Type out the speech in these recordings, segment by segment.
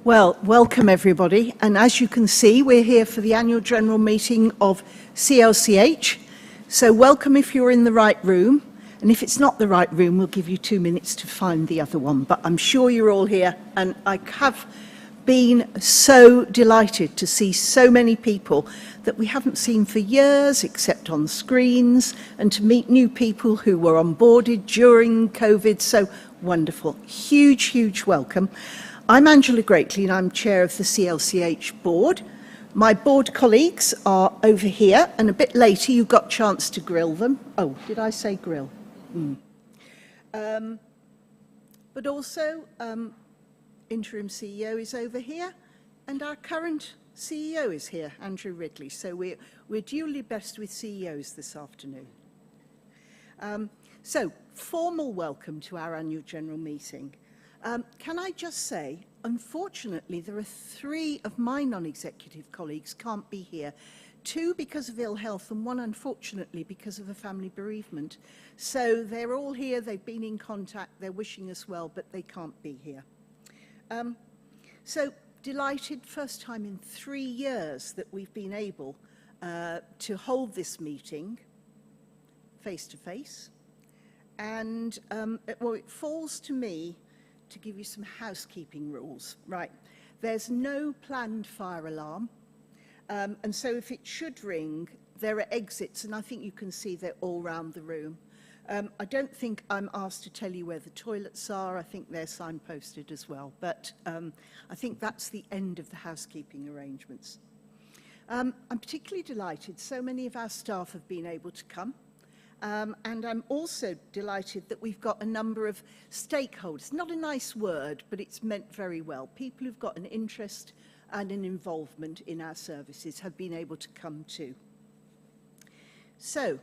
Well, welcome everybody, and as you can see, we're here for the annual general meeting of CLCH. So welcome if you're in the right room, and if it's not the right room, we'll give you 2 minutes to find the other one. But I'm sure you're all here, and I have been so delighted to see so many people that we haven't seen for years except on screens, and to meet new people who were onboarded during COVID. So wonderful. Huge, huge welcome. I'm Angela Greatley and I'm chair of the CLCH board. My board colleagues are over here, and a bit later you got a chance to grill them. Oh, did I say grill? But also interim CEO is over here, and our current CEO is here, Andrew Ridley. So we're duly blessed with CEOs this afternoon. So formal welcome to our annual general meeting. Can I just say, unfortunately, there are 3 of my non-executive colleagues can't be here. 2 because of ill health and 1, unfortunately, because of a family bereavement. So they're all here, they've been in contact, they're wishing us well, but they can't be here. So delighted, first time in 3 years that we've been able to hold this meeting face to face. And well, it falls to me to give you some housekeeping rules. Right, there's no planned fire alarm, and so if it should ring, there are exits, and I think you can see they're all round the room. I don't think I'm asked to tell you where the toilets are. I think they're signposted as well, but I think that's the end of the housekeeping arrangements. I'm particularly delighted so many of our staff have been able to come. And I'm also delighted that we've got a number of stakeholders. Not a nice word, but it's meant very well. People who've got an interest and an involvement in our services have been able to come too. So,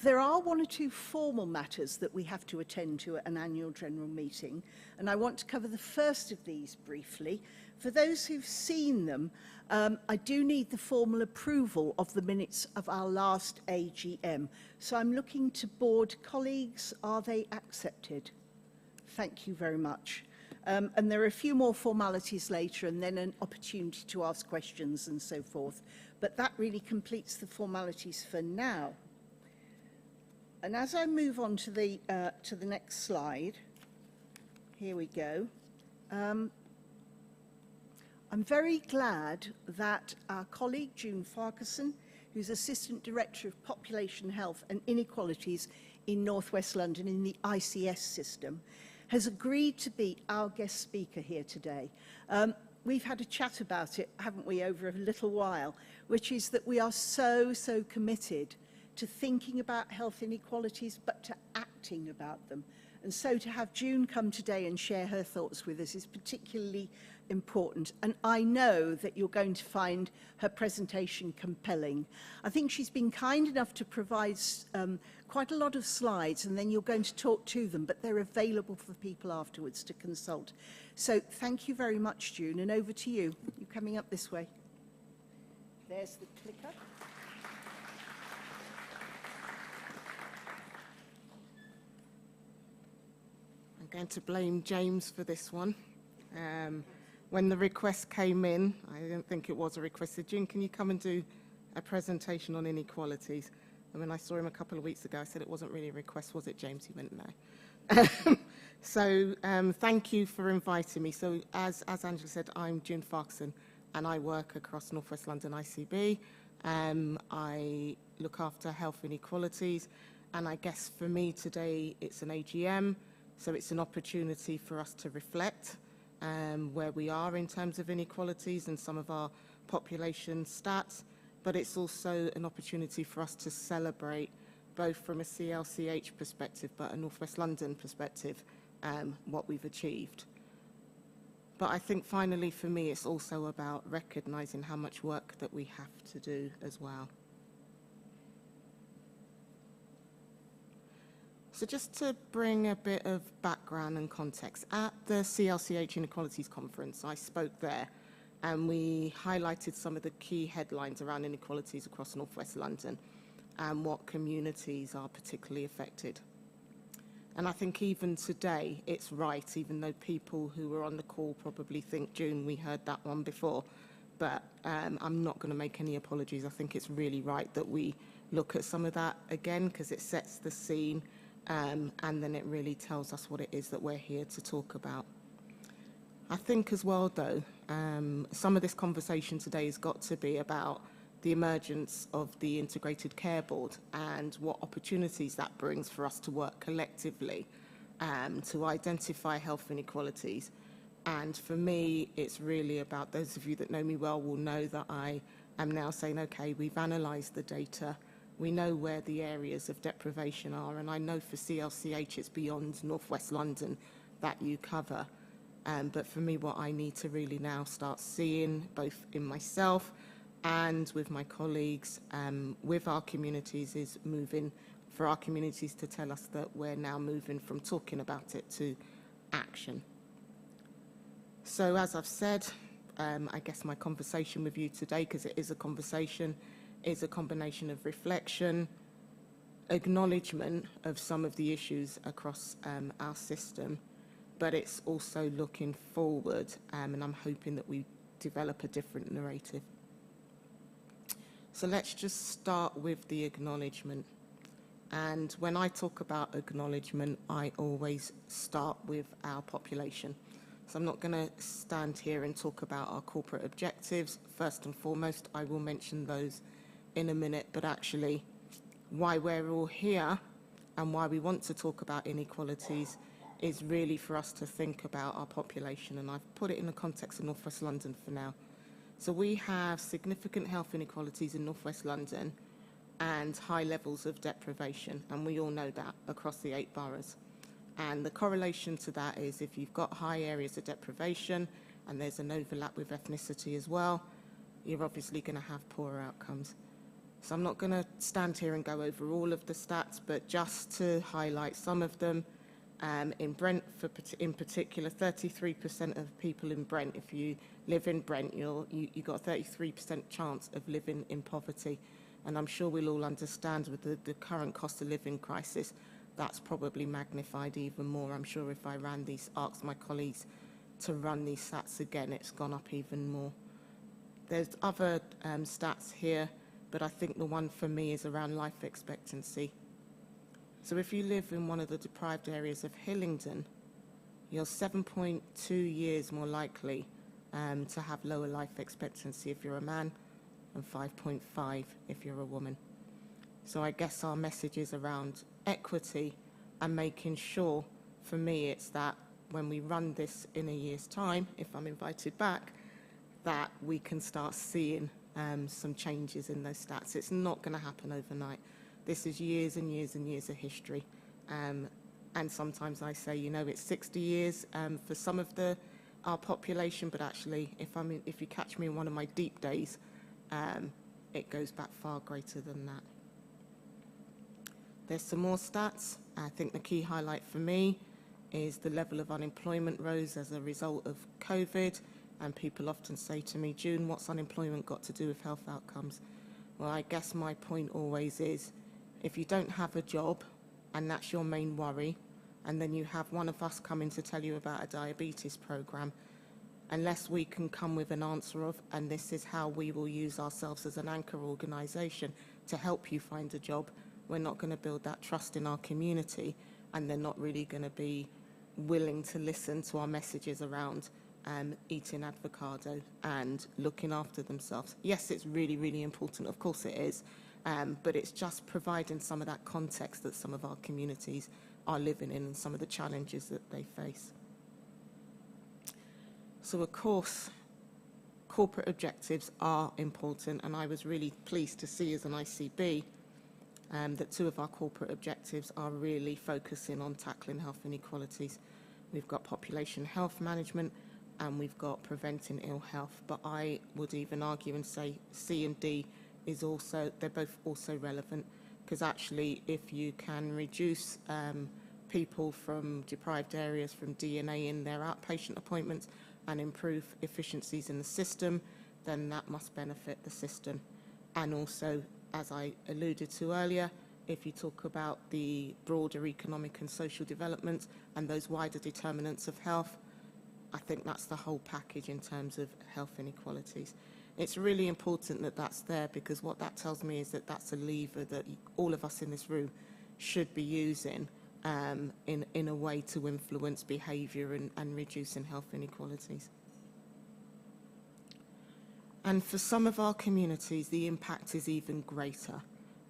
there are 1 or 2 formal matters that we have to attend to at an annual general meeting, and I want to cover the first of these briefly. For those who've seen them, I do need the formal approval of the minutes of our last AGM. So I'm looking to board colleagues. Are they accepted? Thank you very much. And there are a few more formalities later, and then an opportunity to ask questions and so forth. But that really completes the formalities for now. And as I move on to the next slide, here we go. I'm very glad that our colleague June Farquharson, who's Assistant Director of Population Health and Inequalities in North West London in the ICS system, has agreed to be our guest speaker here today. We've had a chat about it, haven't we, over a little while, which is that we are so committed to thinking about health inequalities, but to acting about them. And so to have June come today and share her thoughts with us is particularly important. And I know that you're going to find her presentation compelling. I think she's been kind enough to provide quite a lot of slides, and then you're going to talk to them, but they're available for people afterwards to consult. So thank you very much, June, and over to you. You're coming up this way. There's the clicker. Going to blame James for this one. When the request came in, I didn't think it was a request. Said, June, can you come and do a presentation on inequalities? And when I saw him a couple of weeks ago, I said it wasn't really a request, was it, James? He went, no. So thank you for inviting me. So as Angela said, I'm June Farquharson, and I work across North West London ICB. I look after health inequalities, and I guess for me today it's an AGM. So it's an opportunity for us to reflect where we are in terms of inequalities and some of our population stats, but it's also an opportunity for us to celebrate, both from a CLCH perspective but a North West London perspective, what we've achieved. But I think finally for me it's also about recognising how much work that we have to do as well. So just to bring a bit of background and context, at the CLCH Inequalities Conference, I spoke there and we highlighted some of the key headlines around inequalities across North West London and what communities are particularly affected. And I think even today, it's right, even though people who were on the call probably think, June, we heard that one before. But I'm not going to make any apologies. I think it's really right that we look at some of that again, because it sets the scene, and then it really tells us what it is that we're here to talk about. I think as well, though, some of this conversation today has got to be about the emergence of the Integrated Care Board and what opportunities that brings for us to work collectively to identify health inequalities. And for me, it's really about, those of you that know me well will know that I am now saying, okay, we've analysed the data, we know where the areas of deprivation are, and I know for CLCH it's beyond North West London that you cover. But for me, what I need to really now start seeing, both in myself and with my colleagues, with our communities, is moving, for our communities to tell us that we're now moving from talking about it to action. So as I've said, I guess my conversation with you today, because it is a conversation, is a combination of reflection, acknowledgement of some of the issues across our system, but it's also looking forward, and I'm hoping that we develop a different narrative. So let's just start with the acknowledgement. And when I talk about acknowledgement, I always start with our population. So I'm not going to stand here and talk about our corporate objectives. First and foremost, I will mention those in a minute, but actually why we're all here and why we want to talk about inequalities is really for us to think about our population, and I've put it in the context of North West London for now. So we have significant health inequalities in North West London and high levels of deprivation, and we all know that across the 8 boroughs. And the correlation to that is if you've got high areas of deprivation and there's an overlap with ethnicity as well, you're obviously going to have poorer outcomes. So I'm not going to stand here and go over all of the stats, but just to highlight some of them. In Brent, in particular, 33% of people in Brent, if you live in Brent, you've got a 33% chance of living in poverty. And I'm sure we'll all understand with the current cost of living crisis, that's probably magnified even more. I'm sure if I asked my colleagues to run these stats again, it's gone up even more. There's other stats here, but I think the one for me is around life expectancy. So if you live in one of the deprived areas of Hillingdon, you're 7.2 years more likely to have lower life expectancy if you're a man, and 5.5 if you're a woman. So I guess our message is around equity and making sure, for me, it's that when we run this in a year's time, if I'm invited back, that we can start seeing some changes in those stats. It's not going to happen overnight. This is years and years and years of history. And sometimes I say, you know, it's 60 years for some of our population, but actually, if you catch me in one of my deep days, it goes back far greater than that. There's some more stats. I think the key highlight for me is the level of unemployment rose as a result of COVID. And people often say to me, June, what's unemployment got to do with health outcomes? Well, I guess my point always is, if you don't have a job and that's your main worry, and then you have one of us coming to tell you about a diabetes program, unless we can come with an answer of, and this is how we will use ourselves as an anchor organisation to help you find a job, we're not going to build that trust in our community, and they're not really going to be willing to listen to our messages around eating avocado and looking after themselves. Yes, it's really, really important. Of course it is. But it's just providing some of that context that some of our communities are living in and some of the challenges that they face. So, of course, corporate objectives are important, and I was really pleased to see as an ICB that 2 of our corporate objectives are really focusing on tackling health inequalities. We've got population health management and we've got preventing ill health, but I would even argue and say C and D they're both also relevant, because actually if you can reduce people from deprived areas from DNA in their outpatient appointments and improve efficiencies in the system, then that must benefit the system. And also, as I alluded to earlier, if you talk about the broader economic and social development and those wider determinants of health, I think that's the whole package in terms of health inequalities. It's really important that that's there, because what that tells me is that that's a lever that all of us in this room should be using in a way to influence behaviour and reducing health inequalities. And for some of our communities, the impact is even greater.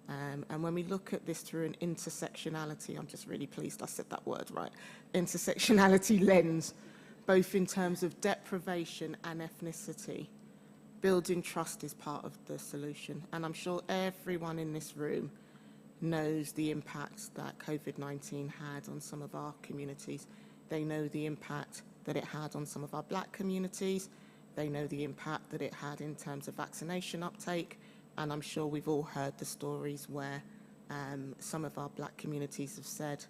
And when we look at this through an intersectionality, I'm just really pleased I said that word right, intersectionality lens, both in terms of deprivation and ethnicity, building trust is part of the solution. And I'm sure everyone in this room knows the impact that COVID-19 had on some of our communities. They know the impact that it had on some of our black communities. They know the impact that it had in terms of vaccination uptake. And I'm sure we've all heard the stories where some of our black communities have said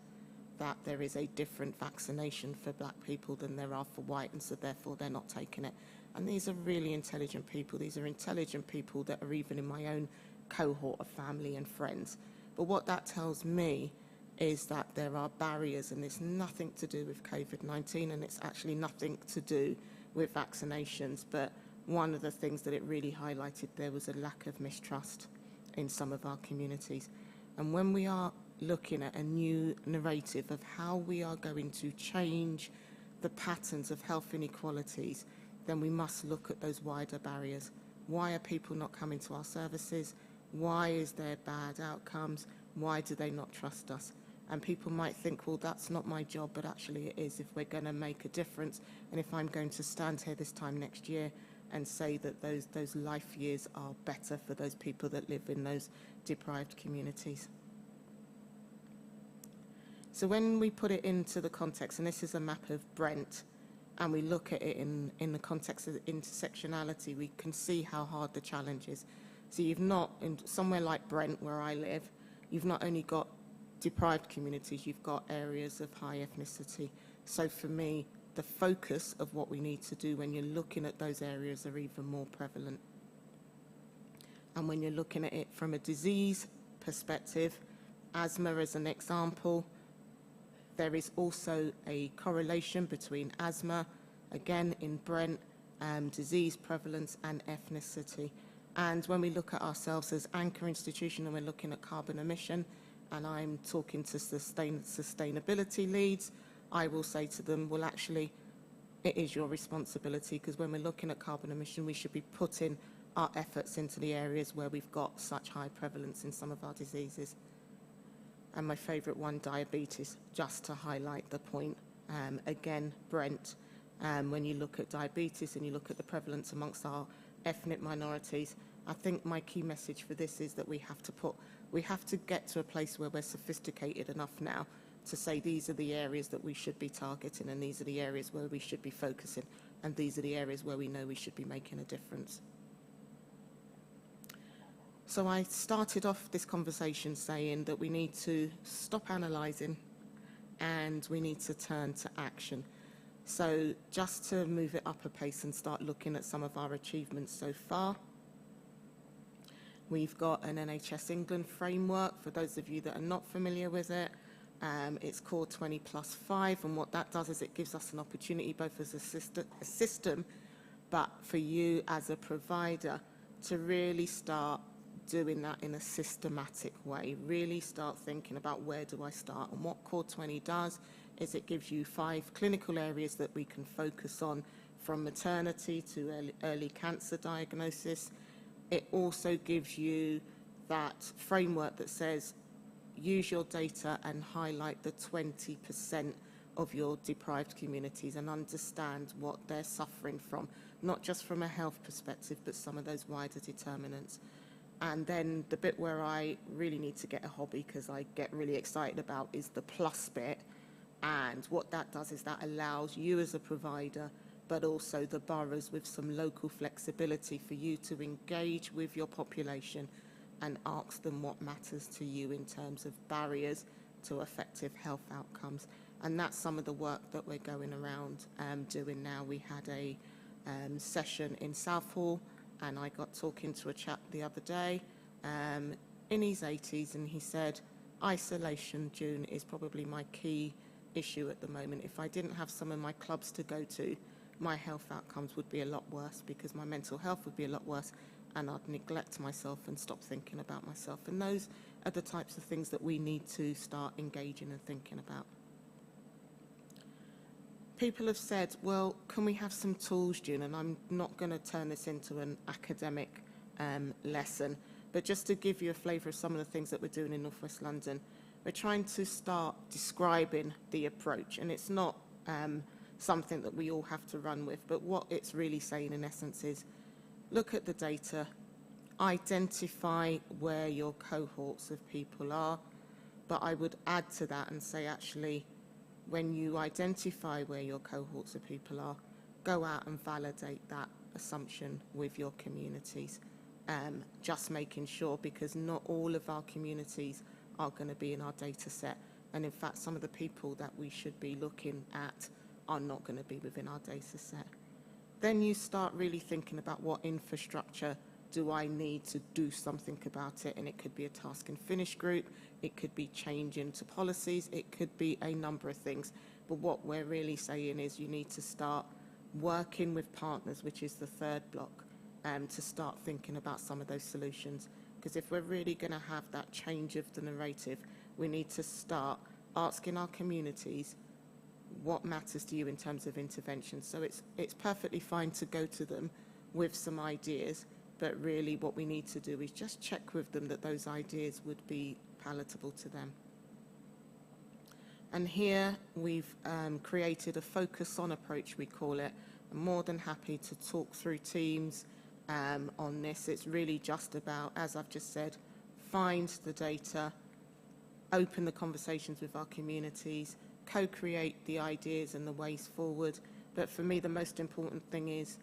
that there is a different vaccination for black people than there are for white, and so therefore they're not taking it. And these are really intelligent people. These are intelligent people that are even in my own cohort of family and friends. But what that tells me is that there are barriers, and it's nothing to do with COVID-19, and it's actually nothing to do with vaccinations. But one of the things that it really highlighted there was a lack of mistrust in some of our communities. And when we are looking at a new narrative of how we are going to change the patterns of health inequalities, then we must look at those wider barriers. Why are people not coming to our services? Why is there bad outcomes? Why do they not trust us? And people might think, well, that's not my job, but actually it is if we're going to make a difference. And if I'm going to stand here this time next year and say that those life years are better for those people that live in those deprived communities. So when we put it into the context, and this is a map of Brent, and we look at it in the context of intersectionality, we can see how hard the challenge is. So you've not, in somewhere like Brent, where I live, you've not only got deprived communities, you've got areas of high ethnicity. So for me, the focus of what we need to do when you're looking at those areas are even more prevalent. And when you're looking at it from a disease perspective, asthma as an example, there is also a correlation between asthma, again in Brent, disease prevalence and ethnicity. And when we look at ourselves as anchor institution and we're looking at carbon emission, and I'm talking to sustainability leads, I will say to them, well, actually, it is your responsibility, because when we're looking at carbon emission, we should be putting our efforts into the areas where we've got such high prevalence in some of our diseases. And my favourite one, diabetes, just to highlight the point. Again, Brent, when you look at diabetes and you look at the prevalence amongst our ethnic minorities, I think my key message for this is that we have to get to a place where we're sophisticated enough now to say these are the areas that we should be targeting, and these are the areas where we should be focusing, and these are the areas where we know we should be making a difference. So I started off this conversation saying that we need to stop analysing and we need to turn to action. So just to move it up a pace and start looking at some of our achievements so far, we've got an Nhs England Framework. For those of you that are not familiar with it, it's called 20+5, and what that does is it gives us an opportunity both as a system, but for you as a provider to really start doing that in a systematic way, really start thinking about where do I start. And what Core 20 does is it gives you 5 clinical areas that we can focus on, from maternity to early cancer diagnosis. It also gives you that framework that says use your data and highlight the 20% of your deprived communities and understand what they're suffering from, not just from a health perspective, but some of those wider determinants. And then the bit where I really need to get a hobby, because I get really excited about, is the plus bit. And what that does is that allows you as a provider, but also the boroughs, with some local flexibility for you to engage with your population and ask them what matters to you in terms of barriers to effective health outcomes. And that's some of the work that we're going around doing now. We had a session in Southall, and I got talking to a chap the other day in his 80s, and he said, Isolation, June, is probably my key issue at the moment. If I didn't have some of my clubs to go to, my health outcomes would be a lot worse because my mental health would be a lot worse, and I'd neglect myself and stop thinking about myself. And those are the types of things that we need to start engaging and thinking about. People have said, well, can we have some tools, June? And I'm not going to turn this into an academic lesson, but just to give you a flavour of some of the things that we're doing in North West London, we're trying to start describing the approach, and it's not something that we all have to run with, but what it's really saying in essence is, look at the data, identify where your cohorts of people are, but I would add to that and say, actually, when you identify where your cohorts of people are, go out and validate that assumption with your communities. Just making sure, because not all of our communities are going to be in our data set, and in fact some of the people that we should be looking at are not going to be within our data set. Then you start really thinking about what infrastructure do I need to do something about it, and it could be a task and finish group, it could be change into policies, it could be a number of things, but what we're really saying is you need to start working with partners, which is the third block, to start thinking about some of those solutions. Because if we're really going to have that change of the narrative, we need to start asking our communities, what matters to you in terms of intervention? So it's perfectly fine to go to them with some ideas, but really what we need to do is just check with them that those ideas would be palatable to them. And here we've created a focus on approach, we call it. I'm more than happy to talk through teams on this. It's really just about, as I've just said, find the data, open the conversations with our communities, co-create the ideas and the ways forward. But for me, the most important thing is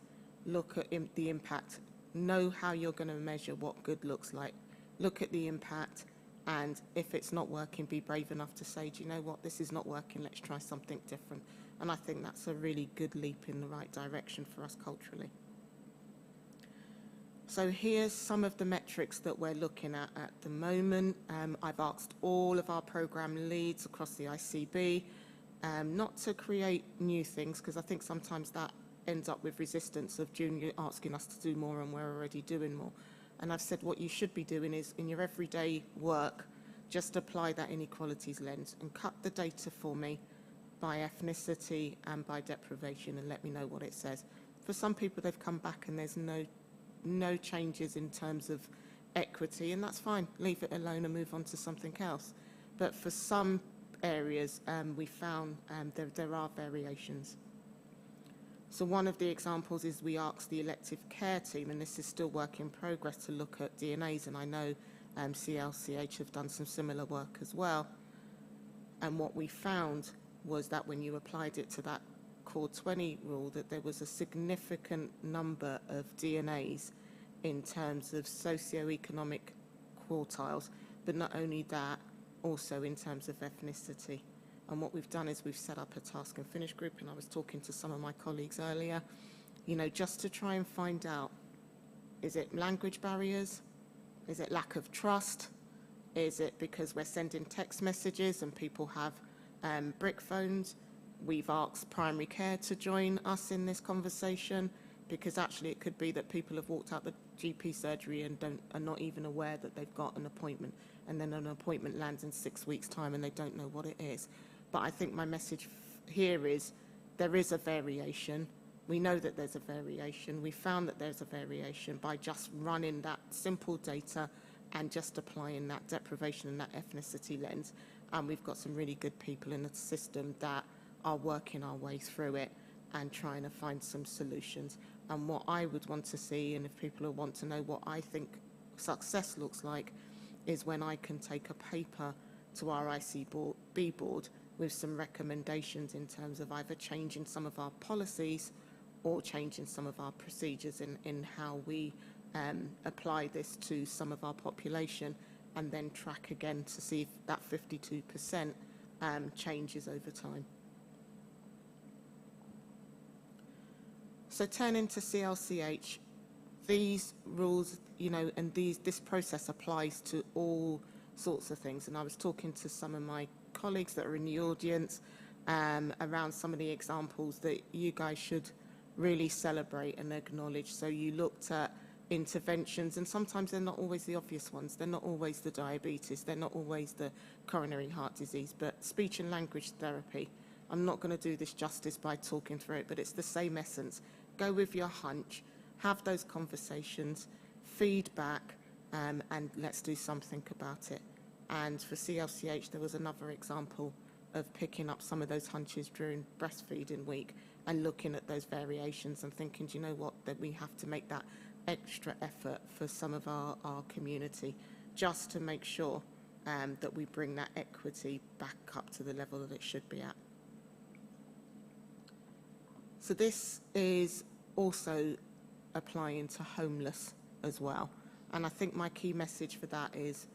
look at the impact. Know how you're going to measure what good looks like. Look at the impact, and if it's not working, be brave enough to say, do you know what, this is not working, let's try something different. And I think that's a really good leap in the right direction for us culturally. So here's some of the metrics that we're looking at the moment. I've asked all of our programme leads across the ICB not to create new things, because I think sometimes that ends up with resistance of junior asking us to do more and we're already doing more. And I've said what you should be doing is, in your everyday work, just apply that inequalities lens and cut the data for me by ethnicity and by deprivation and let me know what it says. For some people, they've come back and there's no changes in terms of equity, and that's fine. Leave it alone and move on to something else. But for some areas, we found there are variations. So one of the examples is we asked the elective care team, and this is still work in progress, to look at DNAs, and I know Clch have done some similar work as well. And what we found was that when you applied it to that Core 20 rule, that there was a significant number of DNAs in terms of socioeconomic quartiles, but not only that, also in terms of ethnicity. And what we've done is we've set up a task and finish group, and I was talking to some of my colleagues earlier, you know, just to try and find out, is it language barriers? Is it lack of trust? Is it because we're sending text messages and people have brick phones? We've asked primary care to join us in this conversation, because actually it could be that people have walked out the GP surgery and are not even aware that they've got an appointment, and then an appointment lands in 6 weeks' time and they don't know what it is. But I think my message here is there is a variation. We know that there's a variation. We found that there's a variation by just running that simple data and just applying that deprivation and that ethnicity lens. And we've got some really good people in the system that are working our way through it and trying to find some solutions. And what I would want to see, and if people want to know what I think success looks like, is when I can take a paper to our ICB board with some recommendations in terms of either changing some of our policies or changing some of our procedures in how we apply this to some of our population, and then track again to see if that 52% changes over time. So turning to Clch, these rules, you know, and this process applies to all sorts of things. And I was talking to some of my colleagues that are in the audience around some of the examples that you guys should really celebrate and acknowledge. So you looked at interventions, and sometimes they're not always the obvious ones. They're not always the diabetes. They're not always the coronary heart disease, but speech and language therapy. I'm not going to do this justice by talking through it, but it's the same essence. Go with your hunch, have those conversations, feedback, and let's do something about it. And for CLCH, there was another example of picking up some of those hunches during breastfeeding week and looking at those variations and thinking, do you know what, that we have to make that extra effort for some of our community just to make sure that we bring that equity back up to the level that it should be at. So this is also applying to homeless as well. And I think my key message for that is,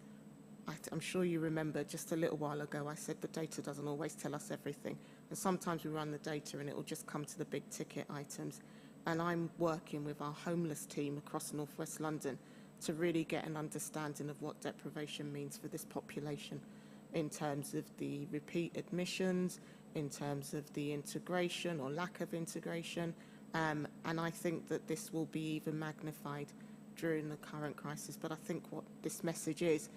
I'm sure you remember just a little while ago I said the data doesn't always tell us everything. And sometimes we run the data and it will just come to the big ticket items. And I'm working with our homeless team across North West London to really get an understanding of what deprivation means for this population in terms of the repeat admissions, in terms of the integration or lack of integration. And I think that this will be even magnified during the current crisis. But I think what this message is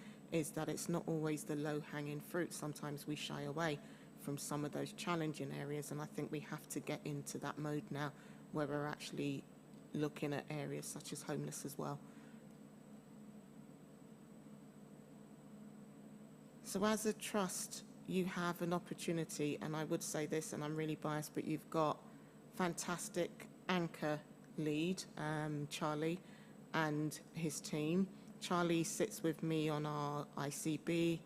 that it's not always the low-hanging fruit. Sometimes we shy away from some of those challenging areas, and I think we have to get into that mode now where we're actually looking at areas such as homeless as well. So as a trust, you have an opportunity, and I would say this, and I'm really biased, but you've got fantastic anchor lead, Charlie, and his team. Charlie sits with me on our ICB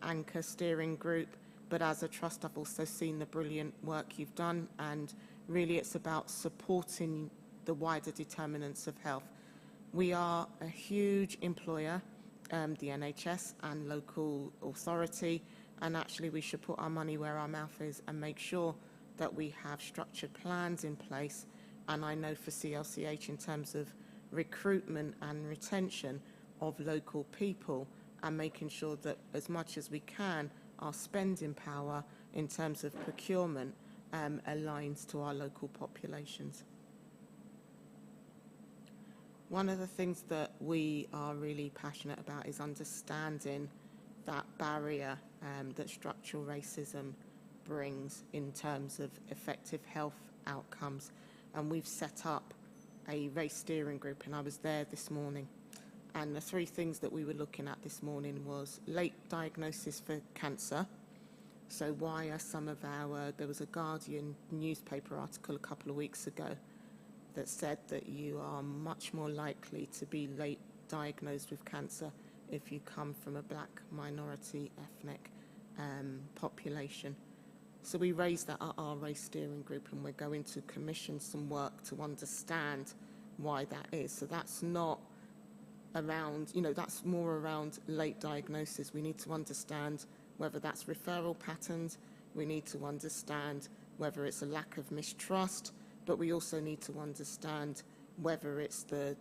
anchor steering group, but as a trust I've also seen the brilliant work you've done, and really it's about supporting the wider determinants of health. We are a huge employer, the NHS and local authority, and actually we should put our money where our mouth is and make sure that we have structured plans in place. And I know for CLCH, in terms of recruitment and retention of local people and making sure that as much as we can our spending power in terms of procurement aligns to our local populations. One of the things that we are really passionate about is understanding that barrier that structural racism brings in terms of effective health outcomes, and we've set up a race steering group, and I was there this morning, and the three things that we were looking at this morning was late diagnosis for cancer. So why are some of there was a Guardian newspaper article a couple of weeks ago that said that you are much more likely to be late diagnosed with cancer if you come from a black minority ethnic population. So we raised that at our race steering group, and we're going to commission some work to understand why that is. So that's not around, that's more around late diagnosis. We need to understand whether that's referral patterns. We need to understand whether it's a lack of mistrust, but we also need to understand whether it's the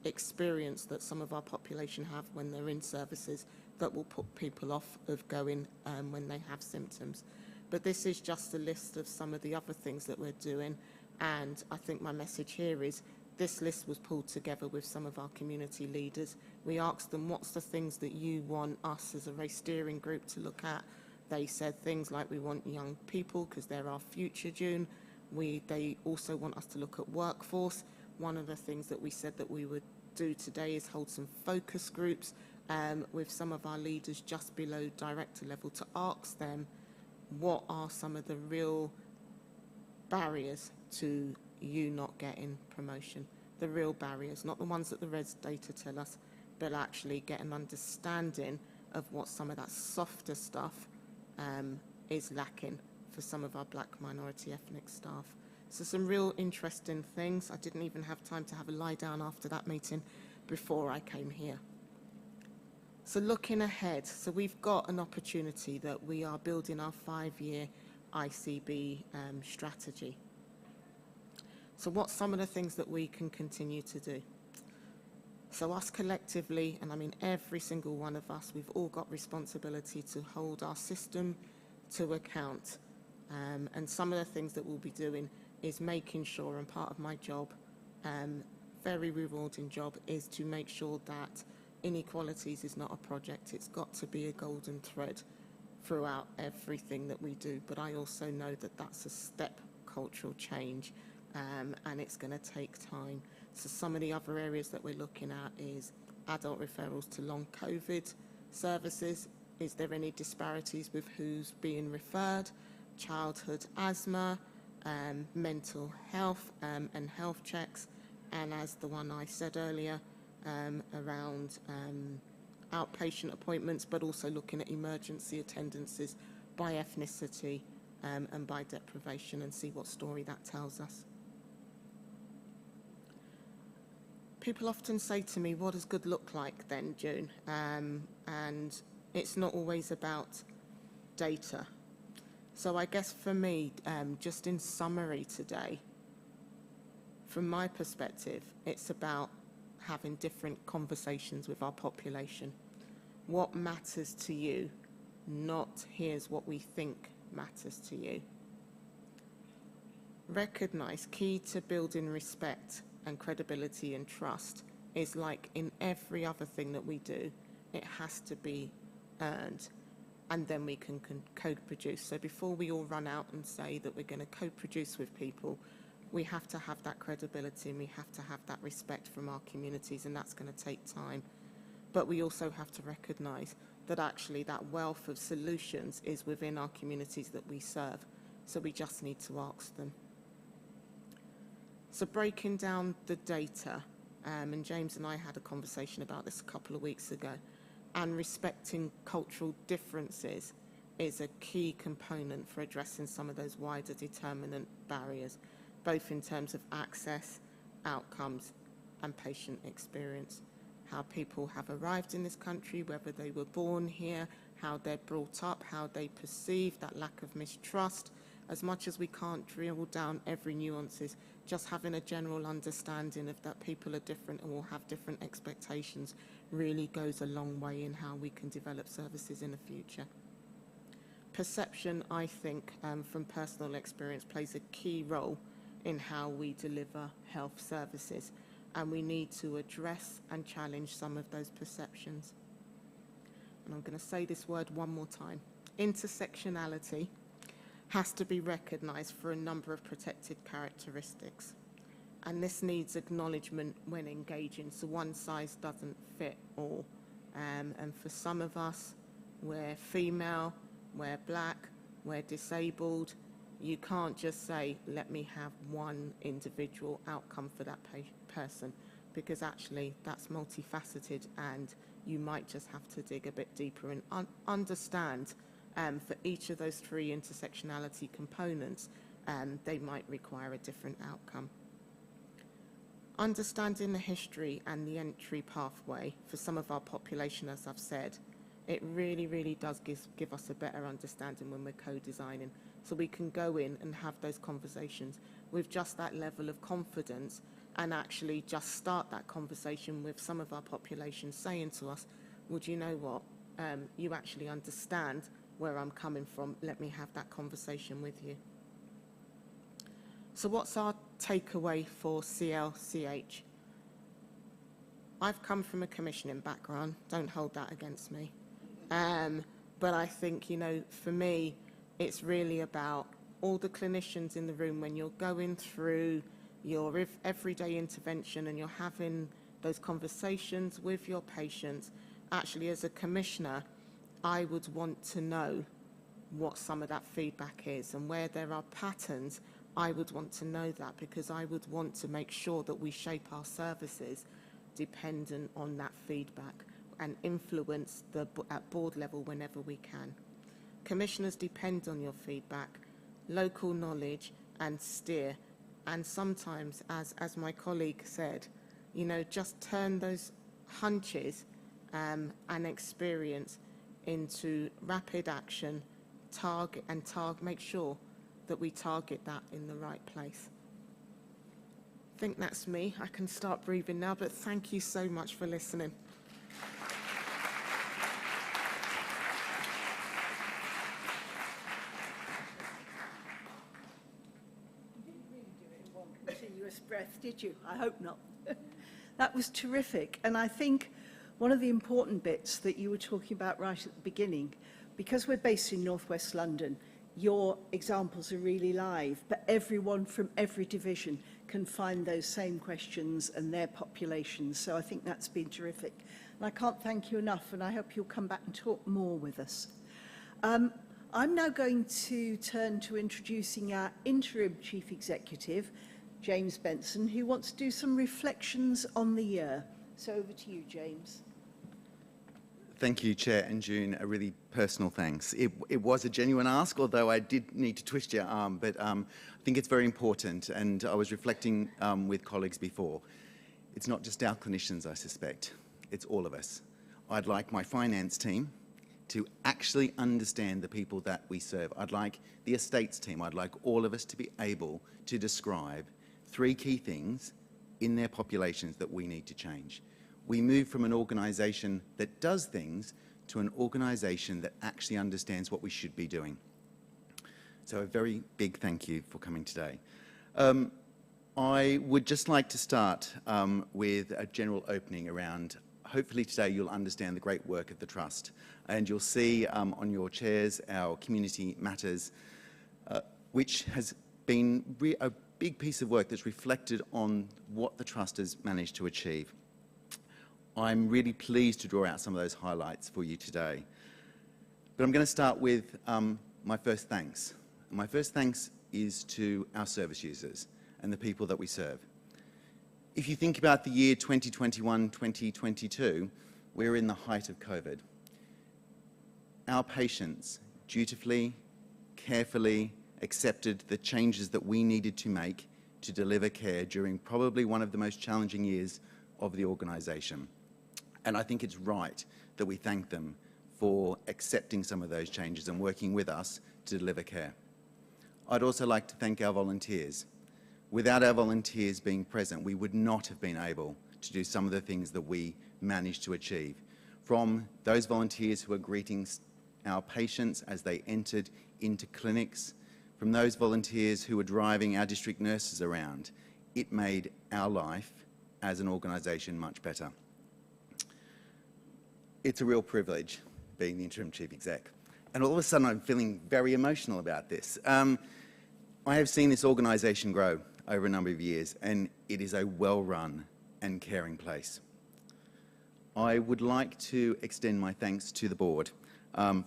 experience that some of our population have when they're in services that will put people off of going when they have symptoms. But this is just a list of some of the other things that we're doing, and I think my message here is this list was pulled together with some of our community leaders. We asked them, what's the things that you want us as a race steering group to look at? They said things like, we want young people because they're our future, June. They also want us to look at workforce. One of the things that we said that we would do today is hold some focus groups with some of our leaders just below director level to ask them what are some of the real barriers to you not getting promotion. The real barriers, not the ones that the res data tell us, but actually get an understanding of what some of that softer stuff is lacking for some of our black minority ethnic staff. So some real interesting things. I didn't even have time to have a lie down after that meeting before I came here. So looking ahead, so we've got an opportunity that we are building our 5-year ICB strategy. So what's some of the things that we can continue to do? So us collectively, and I mean every single one of us, we've all got responsibility to hold our system to account. And some of the things that we'll be doing is making sure, and part of my job, very rewarding job, is to make sure that inequalities is not a project. It's got to be a golden thread throughout everything that we do. But I also know that that's a step cultural change, and it's going to take time. So some of the other areas that we're looking at is adult referrals to long COVID services. Is there any disparities with who's being referred? Childhood asthma, mental health and health checks, and as the one I said earlier, around outpatient appointments, but also looking at emergency attendances by ethnicity and by deprivation, and see what story that tells us. People often say to me, what does good look like then, June? And it's not always about data. So I guess for me, just in summary today, from my perspective, it's about having different conversations with our population. What matters to you, not here's what we think matters to you. Recognise key to building respect and credibility and trust is, like in every other thing that we do, it has to be earned, and then we can co-produce. So before we all run out and say that we're going to co-produce with people, we have to have that credibility and we have to have that respect from our communities, and that's going to take time. But we also have to recognise that actually that wealth of solutions is within our communities that we serve. So we just need to ask them. So breaking down the data, and James and I had a conversation about this a couple of weeks ago, and respecting cultural differences is a key component for addressing some of those wider determinant barriers, both in terms of access, outcomes, and patient experience. How people have arrived in this country, whether they were born here, how they're brought up, how they perceive that lack of mistrust. As much as we can't drill down every nuances, just having a general understanding of that people are different and will have different expectations really goes a long way in how we can develop services in the future. Perception, I think, from personal experience, plays a key role in how we deliver health services, and we need to address and challenge some of those perceptions. And I'm going to say this word one more time. Intersectionality has to be recognised for a number of protected characteristics, and this needs acknowledgement when engaging, so one size doesn't fit all. And for some of us, we're female, we're black, we're disabled. You can't just say, let me have one individual outcome for that person, because actually that's multifaceted, and you might just have to dig a bit deeper and understand for each of those three intersectionality components, they might require a different outcome. Understanding the history and the entry pathway for some of our population, as I've said, it really, really does give us a better understanding when we're co-designing, so we can go in and have those conversations with just that level of confidence, and actually just start that conversation with some of our population saying to us, would you know what, you actually understand where I'm coming from, let me have that conversation with you. So what's our takeaway for CLCH? I've come from a commissioning background, don't hold that against me. But I think, you know, for me, it's really about all the clinicians in the room when you're going through your everyday intervention and you're having those conversations with your patients. Actually, as a commissioner, I would want to know what some of that feedback is, and where there are patterns, I would want to know that, because I would want to make sure that we shape our services dependent on that feedback and influence at board level whenever we can. Commissioners depend on your feedback, local knowledge and steer, and sometimes, as my colleague said, you know, just turn those hunches and experience into rapid action, make sure that we target that in the right place. think that's me. I can start breathing now, but thank you so much for listening. You didn't really do it in one continuous breath, did you? I hope not. That was terrific. And I think one of the important bits that you were talking about right at the beginning, because we're based in northwest London, your examples are really live, but everyone from every division can find those same questions and their populations. So I think that's been terrific. And I can't thank you enough, and I hope you'll come back and talk more with us. I'm now going to turn to introducing our interim chief executive, James Benson, who wants to do some reflections on the year. So over to you, James. Thank you, Chair, and June, a really personal thanks. It was a genuine ask, although I did need to twist your arm, but I think it's very important, and I was reflecting with colleagues before. It's not just our clinicians, I suspect. It's all of us. I'd like my finance team to actually understand the people that we serve. I'd like the estates team, I'd like all of us to be able to describe 3 key things in their populations that we need to change. We move from an organisation that does things to an organisation that actually understands what we should be doing. So a very big thank you for coming today. I would just like to start with a general opening around, hopefully today you'll understand the great work of the Trust, and you'll see on your chairs our Community Matters, which has been a big piece of work that's reflected on what the Trust has managed to achieve. I'm really pleased to draw out some of those highlights for you today. But I'm going to start with my first thanks. And my first thanks is to our service users and the people that we serve. If you think about the year 2021-2022, we're in the height of COVID. Our patients dutifully, carefully accepted the changes that we needed to make to deliver care during probably one of the most challenging years of the organisation. And I think it's right that we thank them for accepting some of those changes and working with us to deliver care. I'd also like to thank our volunteers. Without our volunteers being present, we would not have been able to do some of the things that we managed to achieve. From those volunteers who are greeting our patients as they entered into clinics, from those volunteers who were driving our district nurses around, it made our life as an organisation much better. It's a real privilege being the interim chief exec. And all of a sudden I'm feeling very emotional about this. I have seen this organisation grow over a number of years, and it is a well-run and caring place. I would like to extend my thanks to the board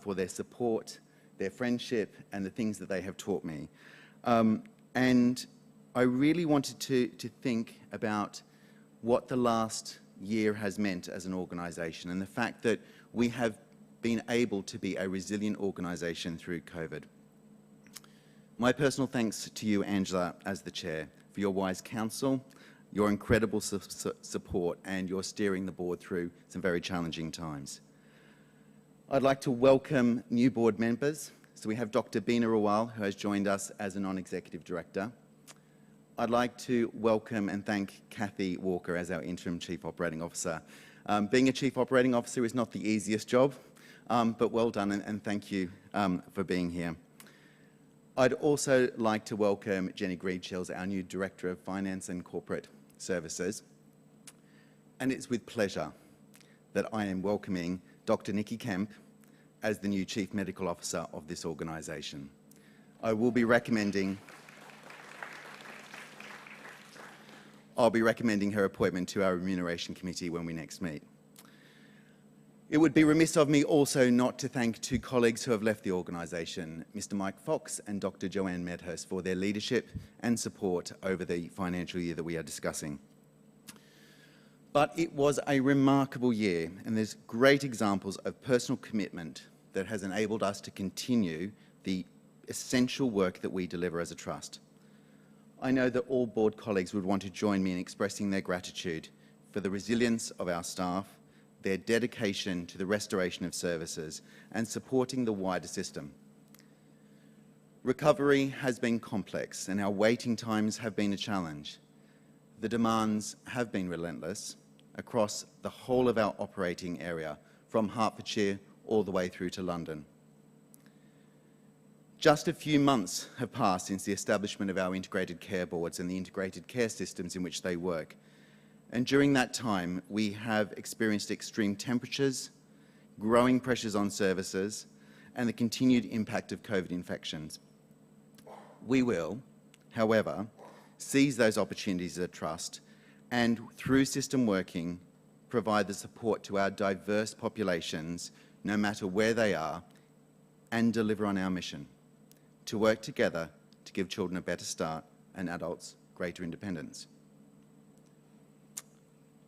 for their support, their friendship, and the things that they have taught me. And I really wanted to think about what the last year has meant as an organisation, and the fact that we have been able to be a resilient organisation through COVID. My personal thanks to you, Angela, as the chair, for your wise counsel, your incredible support, and your steering the board through some very challenging times. I'd like to welcome new board members. So we have Dr. Bina Rawal, who has joined us as a non-executive director. I'd like to welcome and thank Kathy Walker as our interim chief operating officer. Being a chief operating officer is not the easiest job, but well done, and thank you for being here. I'd also like to welcome Jenny Greedshills, our new Director of Finance and Corporate Services. And it's with pleasure that I am welcoming Dr. Nikki Kemp as the new Chief Medical Officer of this organisation. I'll be recommending her appointment to our Remuneration Committee when we next meet. It would be remiss of me also not to thank 2 colleagues who have left the organisation, Mr. Mike Fox and Dr. Joanne Medhurst, for their leadership and support over the financial year that we are discussing. But it was a remarkable year, and there's great examples of personal commitment that has enabled us to continue the essential work that we deliver as a trust. I know that all board colleagues would want to join me in expressing their gratitude for the resilience of our staff, their dedication to the restoration of services, and supporting the wider system. Recovery has been complex, and our waiting times have been a challenge. the demands have been relentless across the whole of our operating area, from Hertfordshire all the way through to London. Just a few months have passed since the establishment of our integrated care boards and the integrated care systems in which they work. And during that time, we have experienced extreme temperatures, growing pressures on services, and the continued impact of COVID infections. We will, however, seize those opportunities of trust and, through system working, provide the support to our diverse populations, no matter where they are, and deliver on our mission to work together to give children a better start and adults greater independence.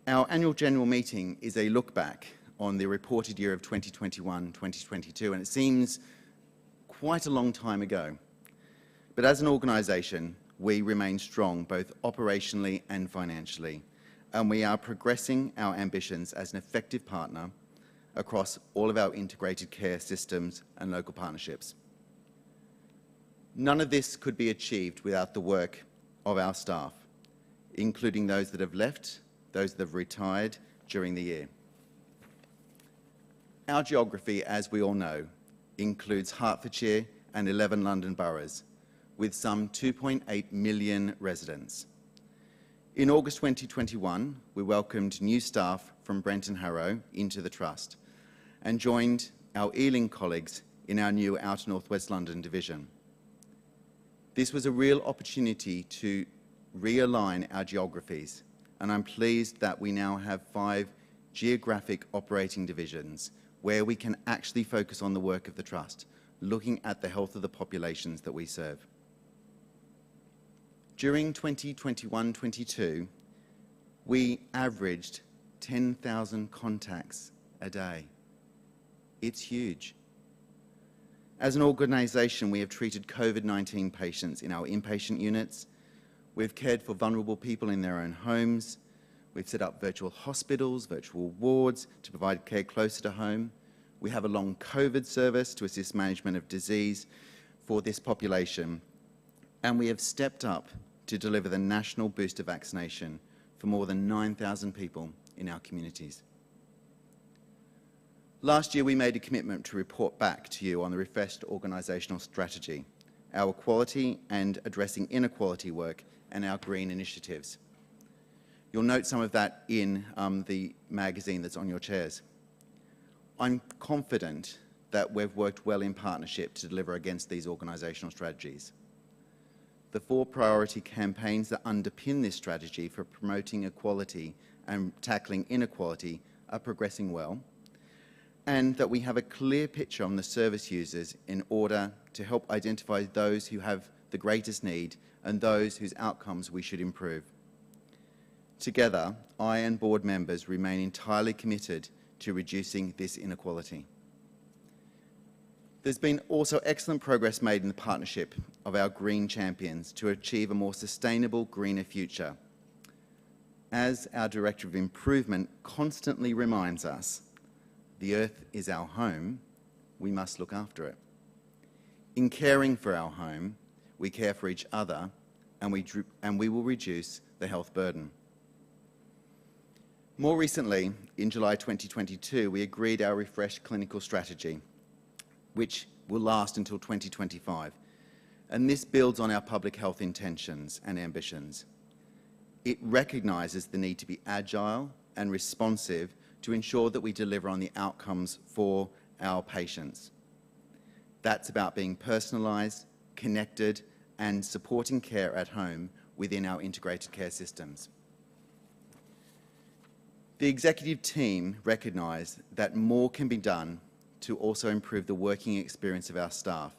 Our annual general meeting is a look back on the reported year of 2021-2022, and it seems quite a long time ago. But as an organisation, we remain strong both operationally and financially, and we are progressing our ambitions as an effective partner across all of our integrated care systems and local partnerships. None of this could be achieved without the work of our staff, including those that have left, those that have retired during the year. Our geography, as we all know, includes Hertfordshire and 11 London boroughs, with some 2.8 million residents. In August 2021, we welcomed new staff from Brent and Harrow into the Trust and joined our Ealing colleagues in our new Outer North West London division. This was a real opportunity to realign our geographies, and I'm pleased that we now have 5 geographic operating divisions where we can actually focus on the work of the Trust, looking at the health of the populations that we serve. During 2021-22, we averaged 10,000 contacts a day. It's huge. As an organisation, we have treated COVID-19 patients in our inpatient units. We've cared for vulnerable people in their own homes. We've set up virtual hospitals, virtual wards to provide care closer to home. We have a long COVID service to assist management of disease for this population. And we have stepped up to deliver the national booster vaccination for more than 9,000 people in our communities. Last year, we made a commitment to report back to you on the refreshed organisational strategy, our equality and addressing inequality work, and our green initiatives. You'll note some of that in the magazine that's on your chairs. I'm confident that we've worked well in partnership to deliver against these organisational strategies. The 4 priority campaigns that underpin this strategy for promoting equality and tackling inequality are progressing well, and that we have a clear picture on the service users in order to help identify those who have the greatest need and those whose outcomes we should improve. Together, I and board members remain entirely committed to reducing this inequality. There's been also excellent progress made in the partnership of our green champions to achieve a more sustainable, greener future. As our Director of Improvement constantly reminds us, the earth is our home, we must look after it. In caring for our home, we care for each other, and we will reduce the health burden. More recently, in July 2022, we agreed our refreshed clinical strategy, which will last until 2025, and this builds on our public health intentions and ambitions. It recognises the need to be agile and responsive to ensure that we deliver on the outcomes for our patients. That's about being personalised, connected, and supporting care at home within our integrated care systems. The executive team recognise that more can be done to also improve the working experience of our staff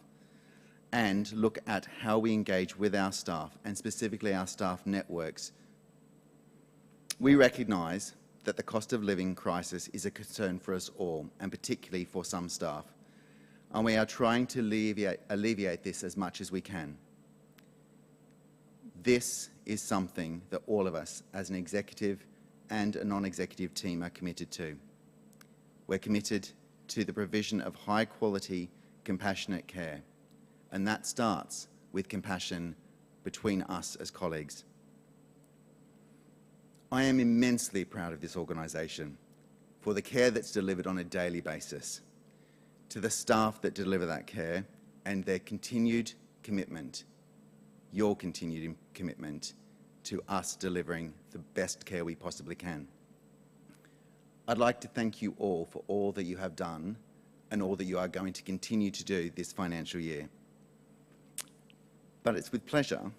and look at how we engage with our staff, and specifically our staff networks. We recognise that the cost of living crisis is a concern for us all, and particularly for some staff, and we are trying to alleviate this as much as we can. This is something that all of us, as an executive and a non-executive team, are committed to. We're committed to the provision of high-quality, compassionate care, and that starts with compassion between us as colleagues. I am immensely proud of this organisation for the care that's delivered on a daily basis, to the staff that deliver that care and their continued commitment, your continued commitment to us delivering the best care we possibly can. I'd like to thank you all for all that you have done and all that you are going to continue to do this financial year. But it's with pleasure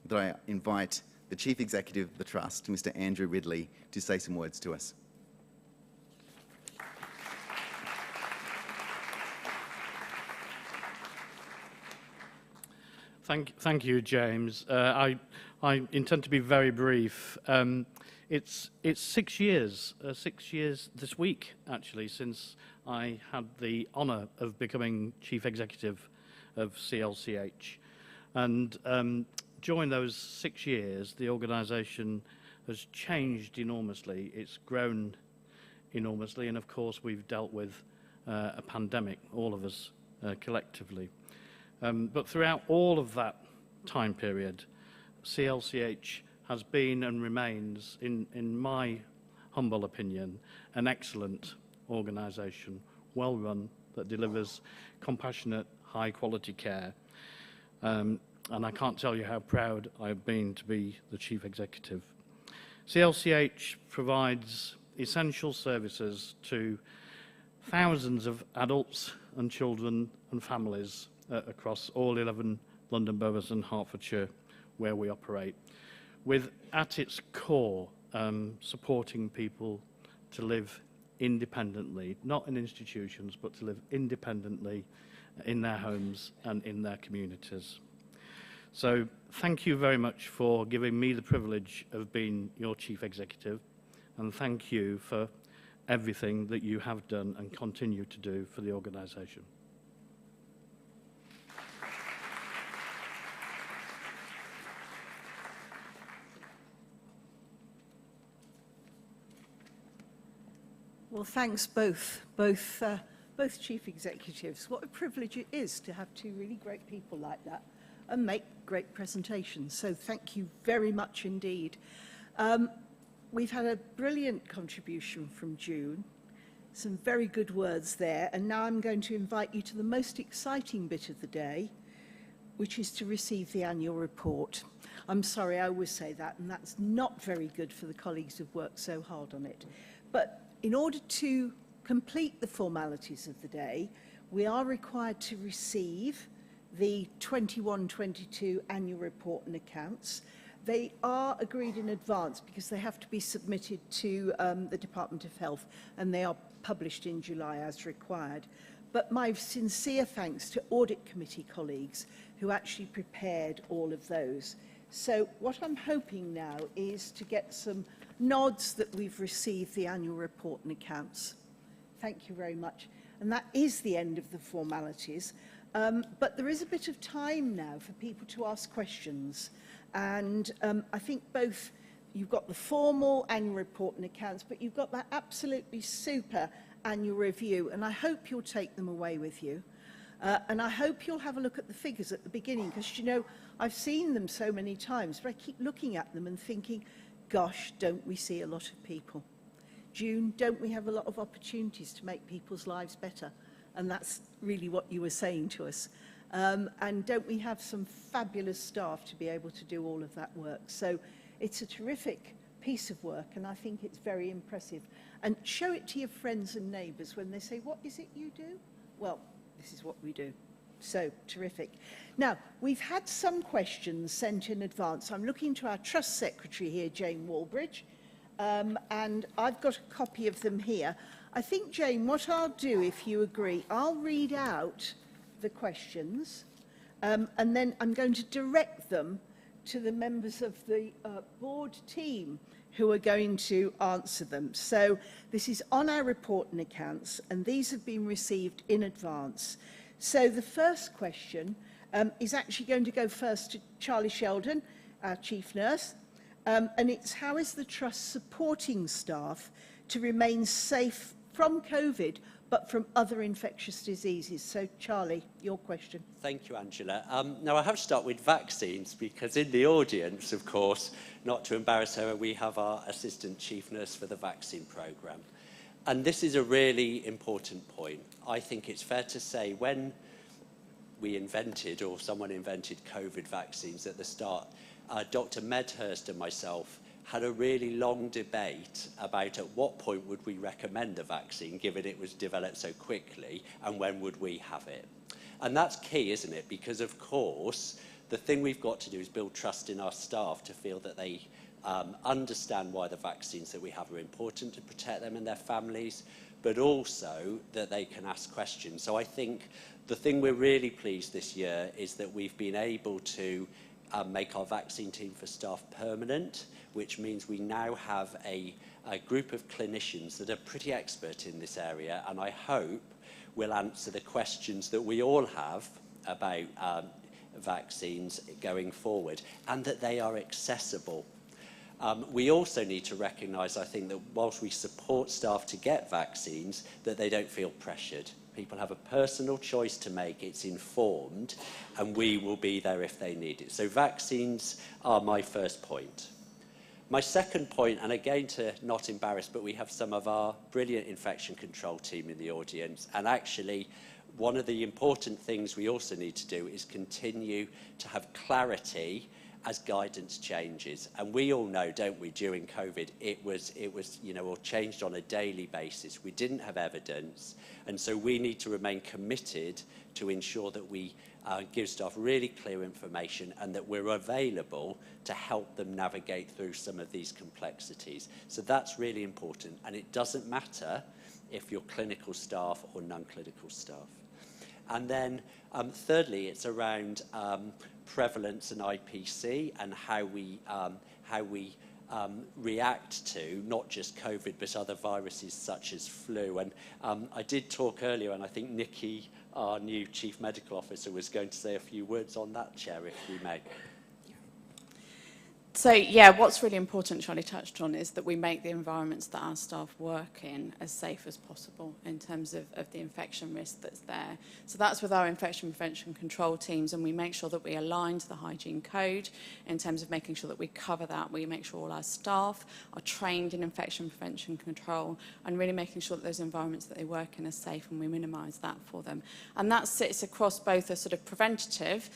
that I invite the Chief Executive of the Trust, Mr. Andrew Ridley, to say some words to us. Thank you, James. I intend to be very brief. It's 6 years, 6 years this week, actually, since I had the honour of becoming Chief Executive of CLCH. And during those 6 years, the organisation has changed enormously. It's grown enormously, and of course, we've dealt with a pandemic, all of us collectively. But throughout all of that time period, CLCH has been and remains, in my humble opinion, an excellent organisation, well run, that delivers compassionate, high quality care. And I can't tell you how proud I've been to be the Chief Executive. CLCH provides essential services to thousands of adults and children and families across all 11 London boroughs and Hertfordshire where we operate, with at its core supporting people to live independently, not in institutions, but to live independently in their homes and in their communities. So thank you very much for giving me the privilege of being your Chief Executive, and thank you for everything that you have done and continue to do for the organisation. Well, thanks both Chief Executives. What a privilege it is to have two really great people like that and make great presentations. So thank you very much indeed. We've had a brilliant contribution from June, some very good words there, and now I'm going to invite you to the most exciting bit of the day, which is to receive the annual report. I'm sorry, I always say that, and that's not very good for the colleagues who've worked so hard on it. But in order to complete the formalities of the day, we are required to receive the 21-22 annual report and accounts. They are agreed in advance because they have to be submitted to the Department of Health, and they are published in July as required. But my sincere thanks to Audit Committee colleagues who actually prepared all of those. So what I'm hoping now is to get some nods that we've received the annual report and accounts. Thank you very much. And that is the end of the formalities. But there is a bit of time now for people to ask questions. And I think both, you've got the formal annual report and accounts, but you've got that absolutely super annual review. And I hope you'll take them away with you. And I hope you'll have a look at the figures at the beginning, because, you know, I've seen them so many times, but I keep looking at them and thinking, gosh, don't we see a lot of people? June, don't we have a lot of opportunities to make people's lives better? And that's really what you were saying to us. And don't we have some fabulous staff to be able to do all of that work? So it's a terrific piece of work, and I think it's very impressive. And show it to your friends and neighbours when they say, what is it you do? Well, this is what we do. So, terrific. Now, we've had some questions sent in advance. I'm looking to our Trust Secretary here, Jane Walbridge, and I've got a copy of them here. I think, Jane, what I'll do, if you agree, I'll read out the questions, and then I'm going to direct them to the members of the board team who are going to answer them. So, this is on our report and accounts, and these have been received in advance. So the first question is actually going to go first to Charlie Sheldon, our Chief Nurse, and it's how is the Trust supporting staff to remain safe from COVID, but from other infectious diseases. So, Charlie, your question. Thank you, Angela. Now, I have to start with vaccines because in the audience, of course, not to embarrass her, we have our Assistant Chief Nurse for the vaccine programme. And this is a really important point. I think it's fair to say when we invented, or someone invented COVID vaccines at the start, Dr. Medhurst and myself had a really long debate about at what point would we recommend the vaccine, given it was developed so quickly, and when would we have it. And that's key, isn't it? Because, of course, the thing we've got to do is build trust in our staff to feel that they understand why the vaccines that we have are important to protect them and their families, but also that they can ask questions. So I think the thing we're really pleased this year is that we've been able to make our vaccine team for staff permanent, which means we now have a group of clinicians that are pretty expert in this area, and I hope will answer the questions that we all have about vaccines going forward, and that they are accessible. We also need to recognise, I think, that whilst we support staff to get vaccines, that they don't feel pressured. People have a personal choice to make, it's informed, and we will be there if they need it. So vaccines are my first point. My second point, and again to not embarrass, but we have some of our brilliant infection control team in the audience, and actually one of the important things we also need to do is continue to have clarity as guidance changes. And we all know, don't we, during COVID, it was you know, or changed on a daily basis. We didn't have evidence, and so we need to remain committed to ensure that we give staff really clear information and that we're available to help them navigate through some of these complexities. So that's really important, and it doesn't matter if you're clinical staff or non-clinical staff. And then thirdly, it's around prevalence and IPC and how we react to not just COVID but other viruses such as flu. And I did talk earlier, and I think Nikki, our new Chief Medical Officer, was going to say a few words on that, Chair, if we may. So, yeah, what's really important, Charlie touched on, is that we make the environments that our staff work in as safe as possible in terms of the infection risk that's there. So that's with our infection prevention control teams, and we make sure that we align to the hygiene code in terms of making sure that we cover that. We make sure all our staff are trained in infection prevention control and really making sure that those environments that they work in are safe, and we minimise that for them. And that sits across both a sort of preventative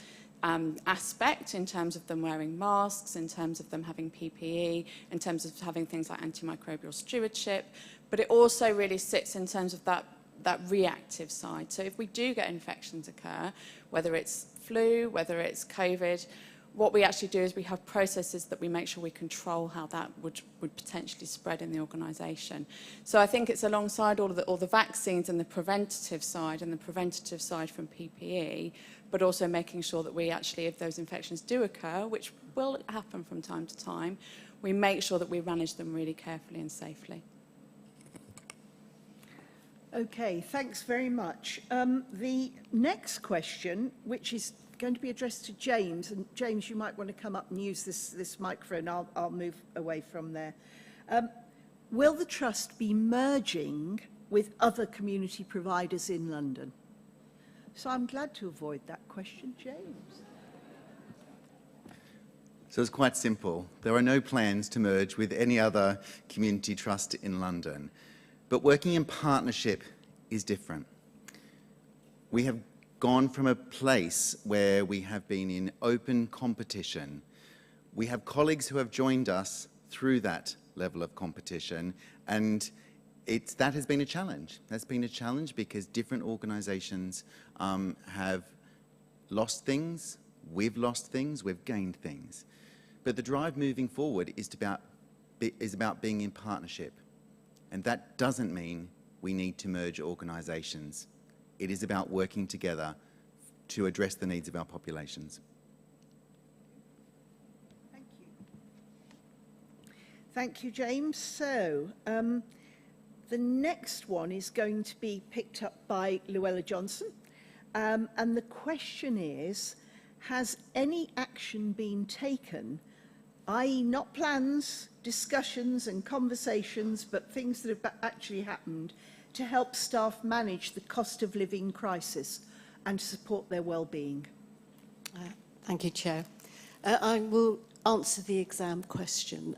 aspect in terms of them wearing masks, in terms of them having PPE, in terms of having things like antimicrobial stewardship, but it also really sits in terms of that reactive side. So if we do get infections occur, whether it's flu, whether it's COVID, what we actually do is we have processes that we make sure we control how that would potentially spread in the organisation. So I think it's alongside all the vaccines and the preventative side from PPE, but also making sure that we actually, if those infections do occur, which will happen from time to time, we make sure that we manage them really carefully and safely. Okay, thanks very much. The next question, which is going to be addressed to James, and James, you might want to come up and use this microphone. I'll move away from there. Will the Trust be merging with other community providers in London? So I'm glad to avoid that question, James. So it's quite simple. There are no plans to merge with any other community trust in London. But working in partnership is different. We have gone from a place where we have been in open competition. We have colleagues who have joined us through that level of competition, and that has been a challenge. That's been a challenge because different organisations have lost things, we've lost things, we've gained things. But the drive moving forward is about being in partnership. And that doesn't mean we need to merge organisations. It is about working together to address the needs of our populations. Thank you. Thank you, James. So, the next one is going to be picked up by Luella Johnson. And the question is, has any action been taken, i.e. not plans, discussions and conversations, but things that have actually happened, to help staff manage the cost of living crisis and to support their well-being? Thank you, Chair. I will answer the exam question,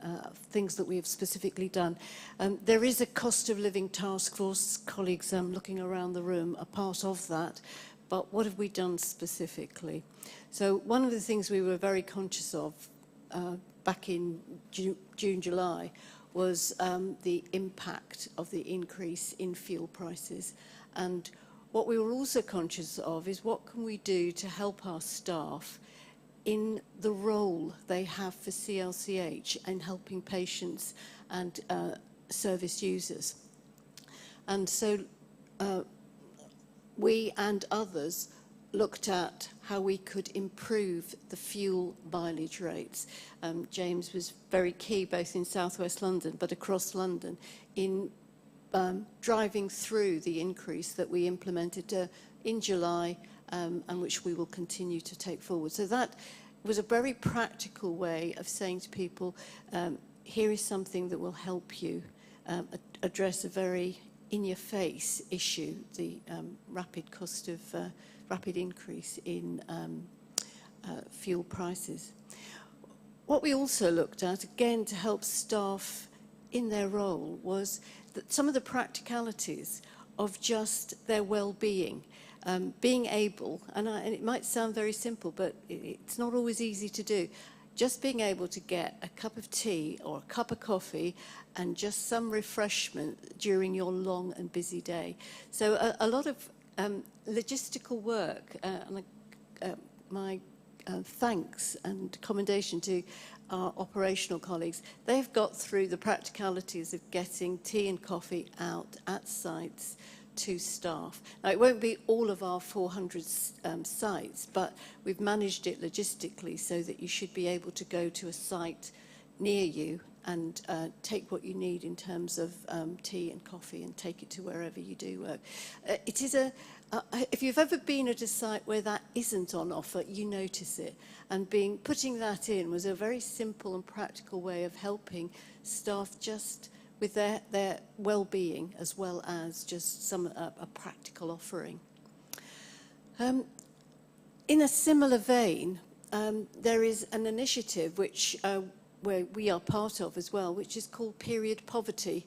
things that we have specifically done. There is a cost of living task force. Colleagues looking around the room are part of that. But what have we done specifically? So one of the things we were very conscious of back in June, July, was the impact of the increase in fuel prices. And what we were also conscious of is what can we do to help our staff in the role they have for CLCH in helping patients and service users. And so we and others looked at how we could improve the fuel mileage rates. James was very key, both in South West London but across London, in driving through the increase that we implemented in July and which we will continue to take forward. So that was a very practical way of saying to people, here is something that will help you address a very in-your-face issue, the rapid increase in fuel prices. What we also looked at, again, to help staff in their role, was that some of the practicalities of just their well-being, being able, and it might sound very simple, but it's not always easy to do, just being able to get a cup of tea or a cup of coffee and just some refreshment during your long and busy day. So a lot of logistical work, and my thanks and commendation to our operational colleagues. They've got through the practicalities of getting tea and coffee out at sites to staff. Now, it won't be all of our 400 sites, but we've managed it logistically so that you should be able to go to a site near you and take what you need in terms of tea and coffee and take it to wherever you do work. It is if you've ever been at a site where that isn't on offer, you notice it. And putting that in was a very simple and practical way of helping staff just with their well-being, as well as just a practical offering. In a similar vein, there is an initiative where we are part of as well, which is called Period Poverty.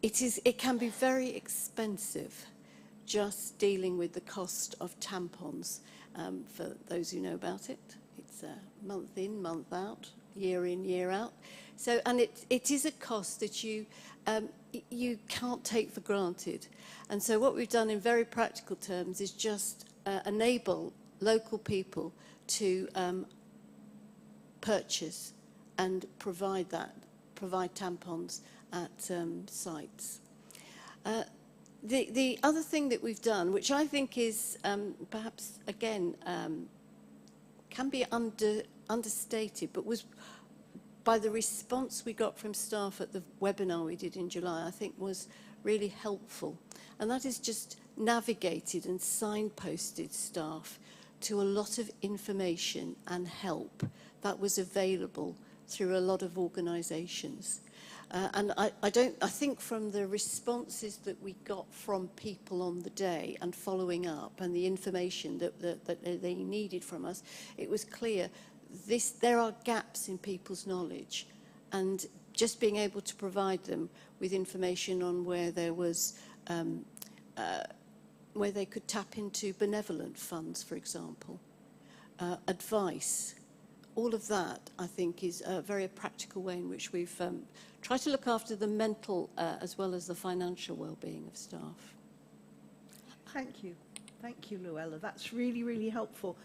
It can be very expensive just dealing with the cost of tampons. For those who know about it, it's month in, month out, year in, year out. So, and it is a cost that you can't take for granted. And so what we've done in very practical terms is just enable local people to purchase and provide tampons at sites. The other thing that we've done, which I think is perhaps, again, can be understated, but was by the response we got from staff at the webinar we did in July, I think was really helpful. And that is just navigated and signposted staff to a lot of information and help that was available through a lot of organisations. And I think from the responses that we got from people on the day and following up and the information that they needed from us, it was clear there are gaps in people's knowledge, and just being able to provide them with information on where there was where they could tap into benevolent funds, for example, advice. All of that, I think, is a very practical way in which we've tried to look after the mental as well as the financial well-being of staff. Thank you. Thank you, Luella. That's really, really helpful.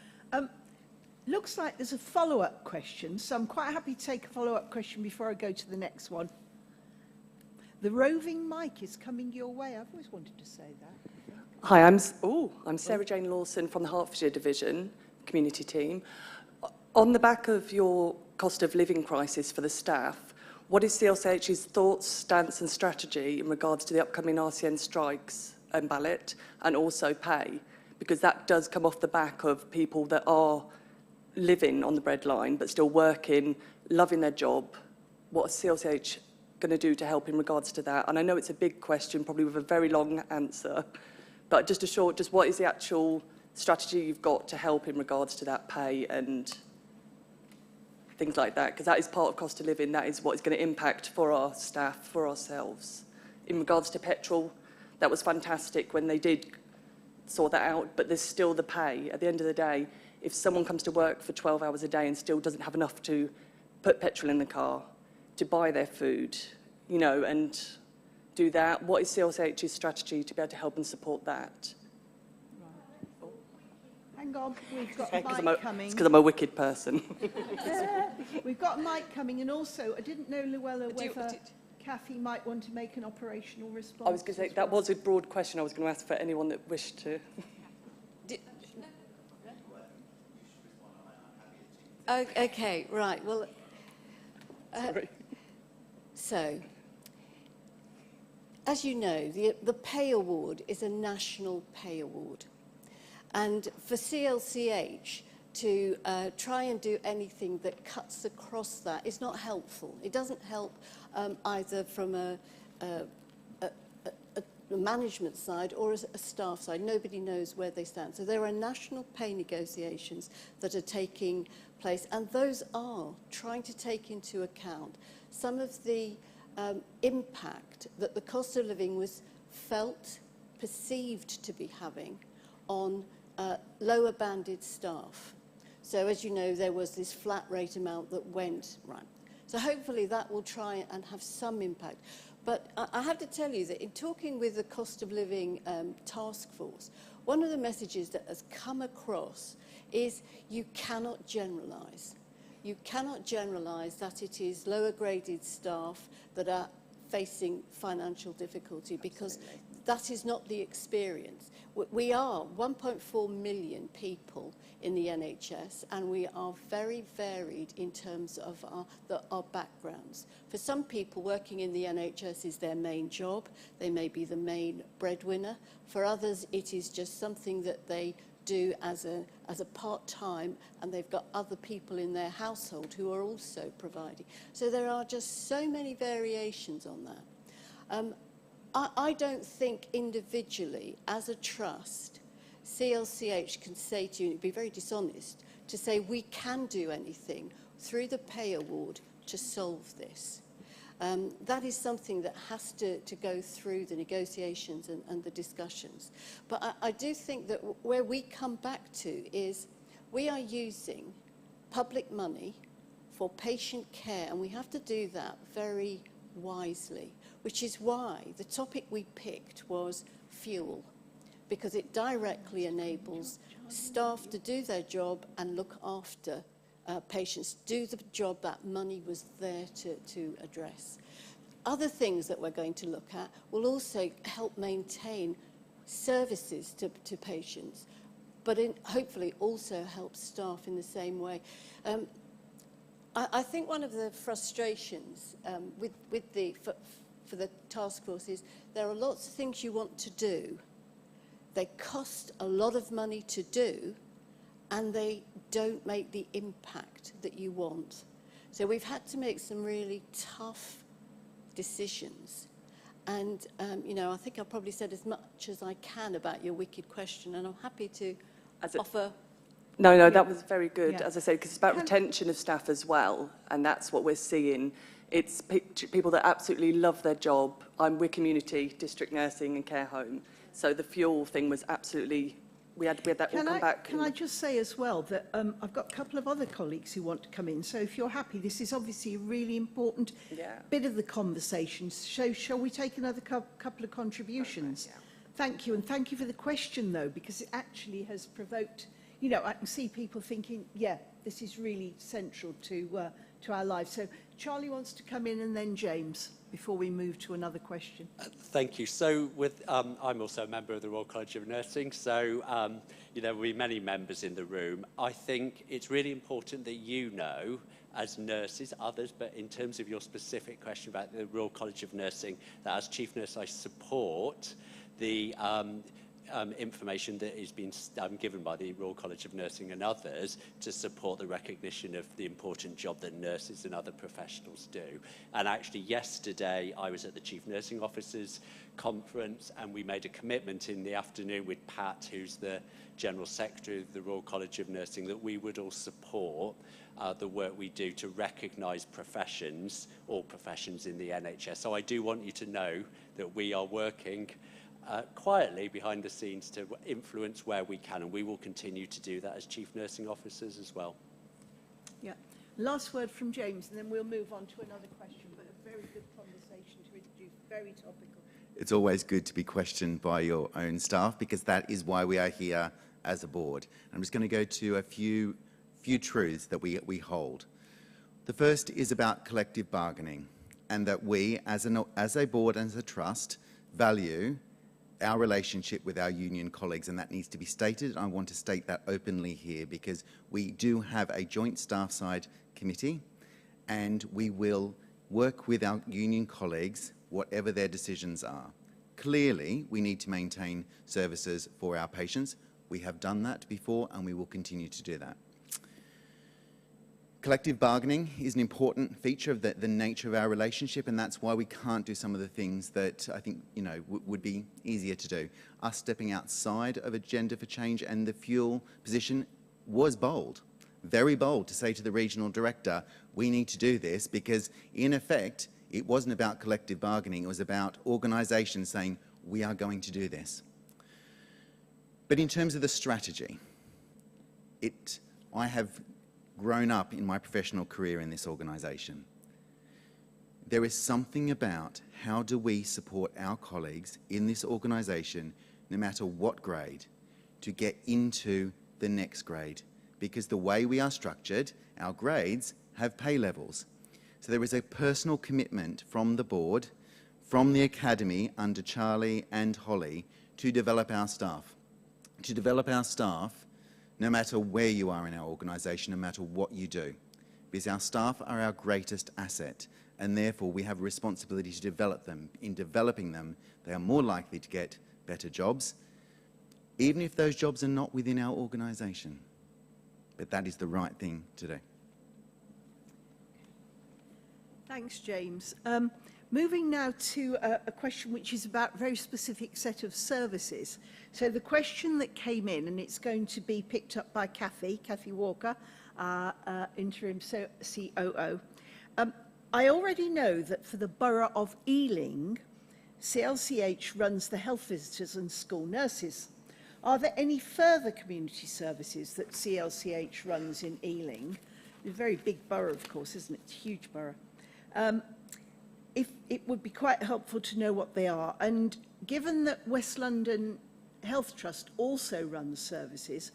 Looks like there's a follow-up question, so I'm quite happy to take a follow-up question before I go to the next one. The roving mic is coming your way. I've always wanted to say that. Hi, I'm Sarah Jane Lawson from the Hertfordshire Division Community Team. On the back of your cost of living crisis for the staff, what is CLCH's thoughts, stance and strategy in regards to the upcoming RCN strikes and ballot, and also pay? Because that does come off the back of people that are living on the breadline but still working, loving their job. What is CLCH going to do to help in regards to that? And I know it's a big question, probably with a very long answer, but just a short, just what is the actual strategy you've got to help in regards to that pay and things like that? Because that is part of cost of living. That is what is going to impact for our staff, for ourselves. In regards to petrol, that was fantastic when they did sort that out, but there's still the pay. At the end of the day, if someone comes to work for 12 hours a day and still doesn't have enough to put petrol in the car, to buy their food, you know, and do that, what is CLCH's strategy to be able to help and support that? Hang on, we've got a mic coming. It's because I'm a wicked person. We've got a mic coming, and also, I didn't know, Llewellyn, whether Kathy might want to make an operational response. I was going to say, that was a broad question I was going to ask for anyone that wished to. Okay, right. Well, Sorry. so, as you know, the pay award is a national pay award. And for CLCH to try and do anything that cuts across that is not helpful. It doesn't help either from a management side or a staff side. Nobody knows where they stand. So there are national pay negotiations that are taking place, and those are trying to take into account some of the impact that the cost of living was felt, perceived to be having on lower banded staff. So as you know, there was this flat rate amount that went, right. So hopefully that will try and have some impact. But I have to tell you that in talking with the cost of living task force, one of the messages that has come across is you cannot generalise. You cannot generalise that it is lower graded staff that are facing financial difficulty, because that is not the experience. We are 1.4 million people in the NHS, and we are very varied in terms of our backgrounds. For some people, working in the NHS is their main job. They may be the main breadwinner. For others, it is just something that they do as a part-time, and they've got other people in their household who are also providing. So there are just so many variations on that. I don't think individually, as a trust, CLCH can say to you, and it'd be very dishonest, to say we can do anything through the pay award to solve this. That is something that has to go through the negotiations and the discussions. But I do think that where we come back to is we are using public money for patient care, and we have to do that very wisely, which is why the topic we picked was fuel, because it directly enables staff to do their job and look after patients, do the job that money was there to address. Other things that we're going to look at will also help maintain services to patients, but hopefully also help staff in the same way. I think one of the frustrations for the task force is there are lots of things you want to do. They cost a lot of money to do, and they don't make the impact that you want. So we've had to make some really tough decisions. And, you know, I think I've probably said as much as I can about your wicked question, and I'm happy to offer... No, that was very good, Yeah. as I said, because it's about retention of staff as well, and that's what we're seeing. It's people that absolutely love their job. We're community, district nursing and care home. So the fuel thing was absolutely, we had that all come back. Can I just say as well that I've got a couple of other colleagues who want to come in. So if you're happy, this is obviously a really important bit of the conversation. So shall we take another couple of contributions? Yeah. Thank you. And thank you for the question, though, because it actually has provoked, you know, I can see people thinking, yeah, this is really central to our lives. So Charlie wants to come in, and then James, before we move to another question. Thank you. So I'm also a member of the Royal College of Nursing, so there will be many members in the room. I think it's really important that you know, as nurses, others, but in terms of your specific question about the Royal College of Nursing, that as Chief Nurse I support the information that is being given by the Royal College of Nursing and others to support the recognition of the important job that nurses and other professionals do. And actually yesterday I was at the Chief Nursing Officers Conference, and we made a commitment in the afternoon with Pat, who's the General Secretary of the Royal College of Nursing, that we would all support the work we do to recognise professions, all professions in the NHS. So I do want you to know that we are working quietly behind the scenes to influence where we can, and we will continue to do that as Chief Nursing Officers as well. Yeah. Last word from James, and then we'll move on to another question, but a very good conversation to introduce, very topical. It's always good to be questioned by your own staff, because that is why we are here as a board. I'm just going to go to a few truths that we hold. The first is about collective bargaining, and that we, as a board and as a trust, value our relationship with our union colleagues, and that needs to be stated. I want to state that openly here, because we do have a joint staff side committee, and we will work with our union colleagues whatever their decisions are. Clearly, we need to maintain services for our patients. We have done that before, and we will continue to do that. Collective bargaining is an important feature of the nature of our relationship, and that's why we can't do some of the things that I think would be easier to do. Us stepping outside of Agenda for Change and the fuel position was bold, very bold, to say to the regional director, we need to do this, because in effect, it wasn't about collective bargaining, it was about organisations saying, we are going to do this. But in terms of the strategy, I have grown up in my professional career in this organisation. There is something about how do we support our colleagues in this organisation, no matter what grade, to get into the next grade. Because the way we are structured, our grades have pay levels. So there is a personal commitment from the board, from the academy under Charlie and Holly, to develop our staff. To develop our staff no matter where you are in our organisation, no matter what you do. Because our staff are our greatest asset, and therefore we have a responsibility to develop them. In developing them, they are more likely to get better jobs, even if those jobs are not within our organisation. But that is the right thing to do. Thanks, James. Moving now to a question which is about a very specific set of services. So the question that came in, and it's going to be picked up by Kathy Walker, interim COO. I already know that for the borough of Ealing, CLCH runs the health visitors and school nurses. Are there any further community services that CLCH runs in Ealing? It's a very big borough, of course, isn't it? It's a huge borough. If it would be quite helpful to know what they are. And given that West London Health Trust also runs services,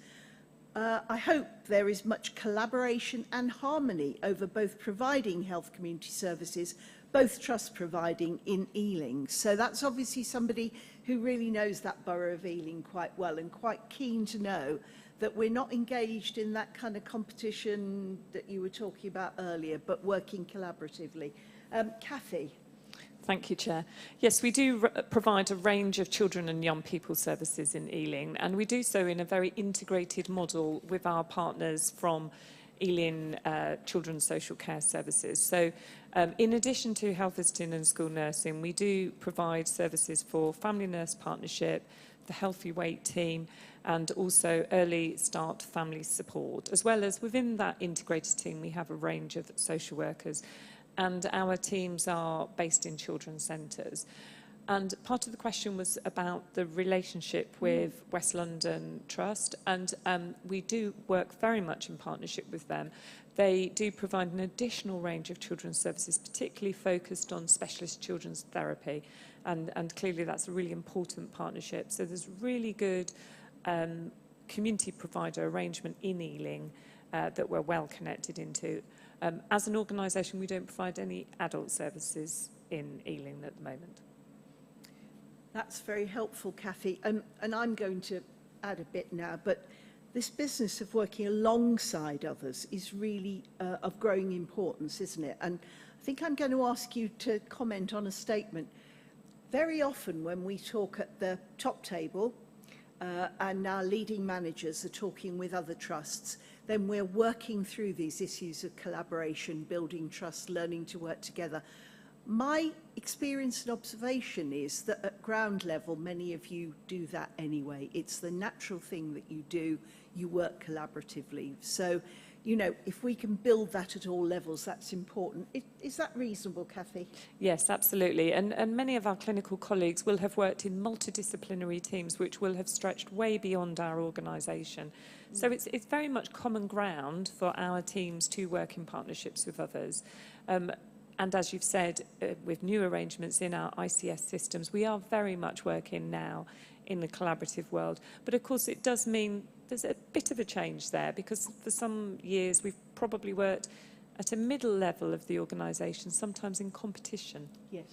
I hope there is much collaboration and harmony over both providing health community services, both trusts providing in Ealing. So that's obviously somebody who really knows that borough of Ealing quite well, and quite keen to know that we're not engaged in that kind of competition that you were talking about earlier, but working collaboratively. Kathy. Thank you, Chair. Yes, we do provide a range of children and young people services in Ealing, and we do so in a very integrated model with our partners from Ealing Children's Social Care Services. So in addition to health visiting and school nursing, we do provide services for Family Nurse Partnership, the Healthy Weight team, and also early start family support. As well as within that integrated team, we have a range of social workers, and our teams are based in children's centres. And part of the question was about the relationship with West London Trust, and we do work very much in partnership with them. They do provide an additional range of children's services, particularly focused on specialist children's therapy, and clearly that's a really important partnership. So there's really good community provider arrangement in Ealing that we're well connected into. As an organisation, we don't provide any adult services in Ealing at the moment. That's very helpful, Kathy. And I'm going to add a bit now, but this business of working alongside others is really of growing importance, isn't it? And I think I'm going to ask you to comment on a statement. Very often when we talk at the top table, and our leading managers are talking with other trusts, then we're working through these issues of collaboration, building trust, learning to work together. My experience and observation is that at ground level, many of you do that anyway. It's the natural thing that you do. You work collaboratively. So, you know, if we can build that at all levels, that's important. Is that reasonable, Kathy? Yes, absolutely. And many of our clinical colleagues will have worked in multidisciplinary teams which will have stretched way beyond our organisation. So it's very much common ground for our teams to work in partnerships with others. And as you've said, with new arrangements in our ICS systems, we are very much working now in the collaborative world. But of course, it does mean there's a bit of a change there, because for some years we've probably worked at a middle level of the organisation, sometimes in competition. Yes.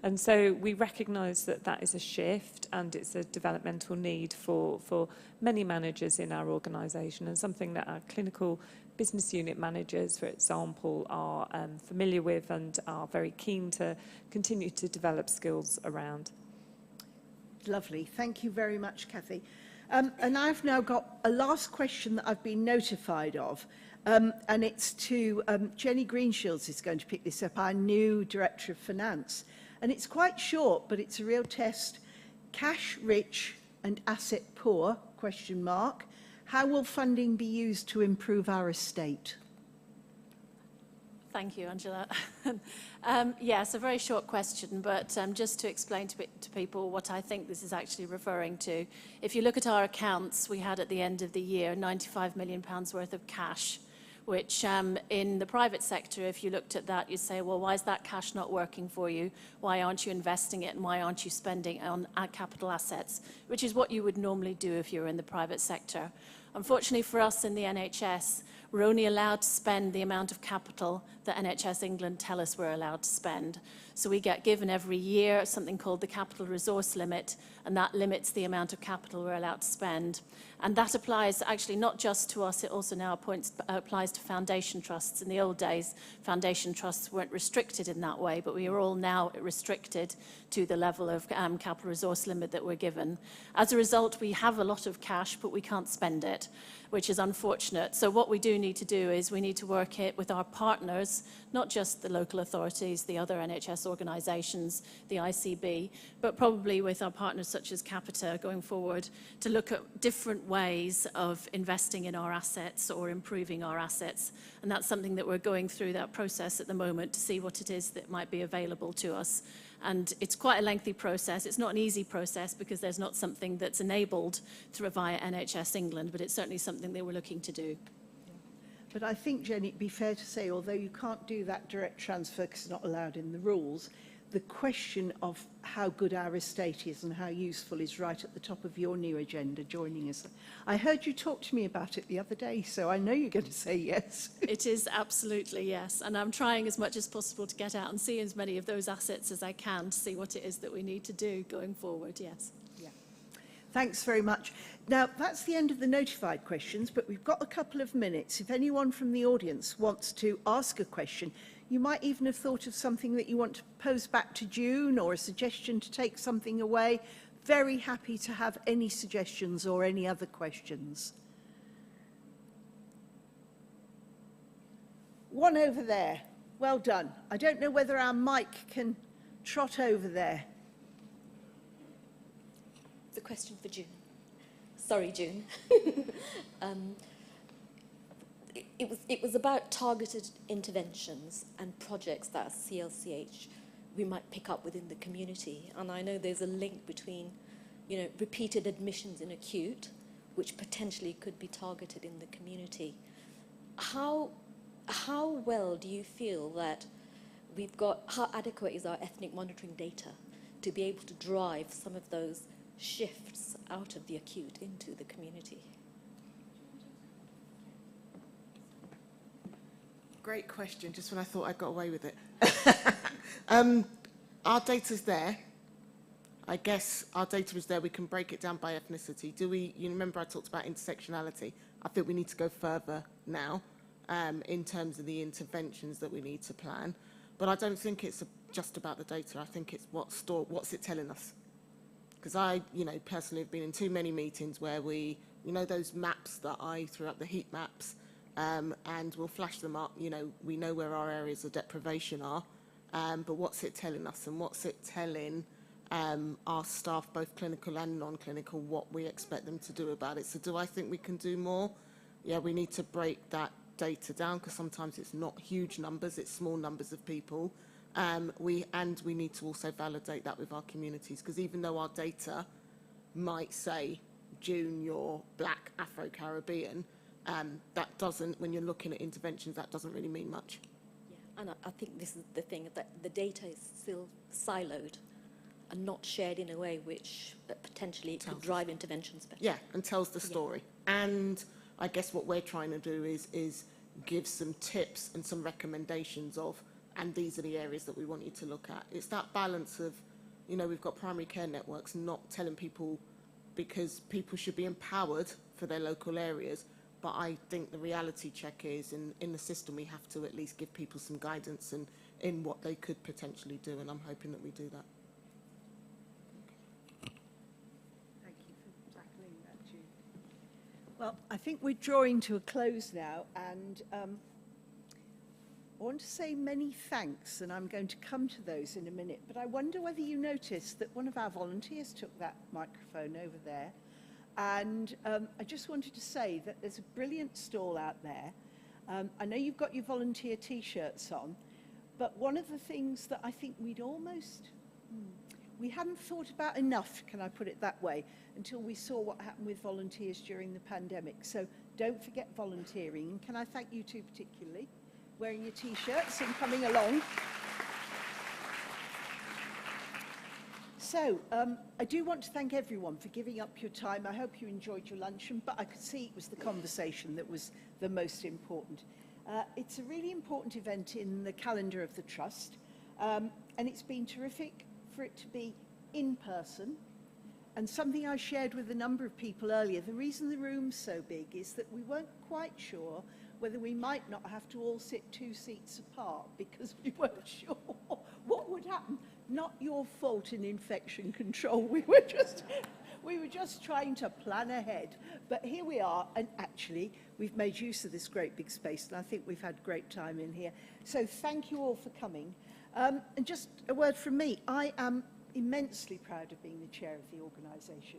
And so we recognise that that is a shift, and it's a developmental need for many managers in our organisation, and something that our clinical business unit managers, for example, are familiar with and are very keen to continue to develop skills around. Lovely. Thank you very much, Kathy. And I've now got a last question that I've been notified of, and it's to Jenny Greenshields is going to pick this up, our new Director of Finance. And it's quite short, but it's a real test. Cash rich and asset poor, question mark. How will funding be used to improve our estate? Thank you, Angela. Yes, a very short question, but just to explain to people what I think this is actually referring to. If you look at our accounts, we had at the end of the year £95 million worth of cash, which in the private sector, if you looked at that, you'd say, well, why is that cash not working for you? Why aren't you investing it, and why aren't you spending it on capital assets, which is what you would normally do if you were in the private sector. Unfortunately for us in the NHS, we're only allowed to spend the amount of capital that Nhs England tell us we're allowed to spend. So we get given every year something called the capital resource limit, and that limits the amount of capital we're allowed to spend. And that applies actually not just to us, it also now applies to foundation trusts. In the old days, foundation trusts weren't restricted in that way, but we are all now restricted to the level of capital resource limit that we're given. As a result, we have a lot of cash, but we can't spend it, which is unfortunate. So what we do need to do is we need to work it with our partners, not just the local authorities, the other NHS organisations, the ICB, but probably with our partners such as Capita going forward to look at different ways of investing in our assets or improving our assets. And that's something that we're going through that process at the moment to see what it is that might be available to us. And it's quite a lengthy process. It's not an easy process because there's not something that's enabled through via Nhs England, but it's certainly something that we're looking to do. But I think, Jenny, it'd be fair to say, although you can't do that direct transfer because it's not allowed in the rules, the question of how good our estate is and how useful is right at the top of your new agenda, joining us. I heard you talk to me about it the other day, so I know you're going to say yes. It is absolutely yes, and I'm trying as much as possible to get out and see as many of those assets as I can to see what it is that we need to do going forward, yes. Yeah. Thanks very much. Now, that's the end of the notified questions, but we've got a couple of minutes. If anyone from the audience wants to ask a question, you might even have thought of something that you want to pose back to June or a suggestion to take something away. Very happy to have any suggestions or any other questions. One over there. Well done. I don't know whether our mic can trot over there. The question for June. Sorry, June. It was about targeted interventions and projects that as CLCH we might pick up within the community. And I know there's a link between, repeated admissions in acute, which potentially could be targeted in the community. How well do you feel that how adequate is our ethnic monitoring data to be able to drive some of those shifts out of the acute into the community? Great question, just when I thought I got away with it. Our data's there. I guess our data is there. We can break it down by ethnicity. You remember I talked about intersectionality? I think we need to go further now in terms of the interventions that we need to plan. But I don't think it's just about the data. I think it's what's it telling us? Because I, personally have been in too many meetings where we, those maps that I threw up, the heat maps, and we'll flash them up. We know where our areas of deprivation are, but what's it telling us, and what's it telling our staff, both clinical and non-clinical, what we expect them to do about it. So do I think we can do more? Yeah, we need to break that data down, because sometimes it's not huge numbers, it's small numbers of people. We need to also validate that with our communities, because even though our data might say June, you're Black, Afro-Caribbean, that doesn't, when you're looking at interventions, that doesn't really mean much. Yeah, and I think this is the thing, that the data is still siloed and not shared in a way which potentially could drive interventions better. Yeah, and tells the story. Yeah. And I guess what we're trying to do is give some tips and some recommendations of, and these are the areas that we want you to look at. It's that balance of, we've got primary care networks not telling people, because people should be empowered for their local areas, but I think the reality check is in the system we have to at least give people some guidance in what they could potentially do, and I'm hoping that we do that. Well, I think we're drawing to a close now, and I want to say many thanks, and I'm going to come to those in a minute, but I wonder whether you noticed that one of our volunteers took that microphone over there, and I just wanted to say that there's a brilliant stall out there. I know you've got your volunteer T-shirts on, but one of the things that I think we hadn't thought about enough, can I put it that way, until we saw what happened with volunteers during the pandemic. So don't forget volunteering. And can I thank you two particularly, wearing your T-shirts and coming along. So I do want to thank everyone for giving up your time. I hope you enjoyed your luncheon, but I could see it was the conversation that was the most important. It's a really important event in the calendar of the Trust, and it's been terrific for it to be in person. And something I shared with a number of people earlier, the reason the room's so big is that we weren't quite sure whether we might not have to all sit 2 seats apart, because we weren't sure what would happen. Not your fault in infection control. We were just trying to plan ahead. But here we are, and actually we've made use of this great big space, and I think we've had great time in here. So thank you all for coming. And just a word from me. I am immensely proud of being the chair of the organisation.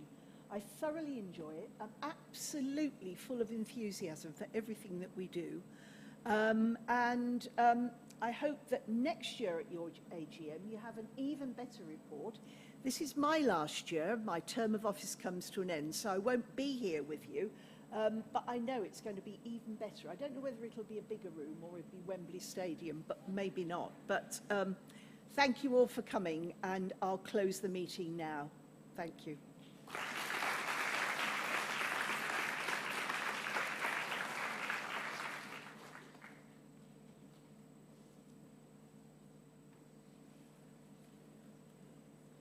I thoroughly enjoy it. I'm absolutely full of enthusiasm for everything that we do. I hope that next year at your AGM you have an even better report. This is my last year. My term of office comes to an end, so I won't be here with you. But I know it's going to be even better. I don't know whether it'll be a bigger room or it'll be Wembley Stadium, but maybe not. But thank you all for coming, and I'll close the meeting now. Thank you.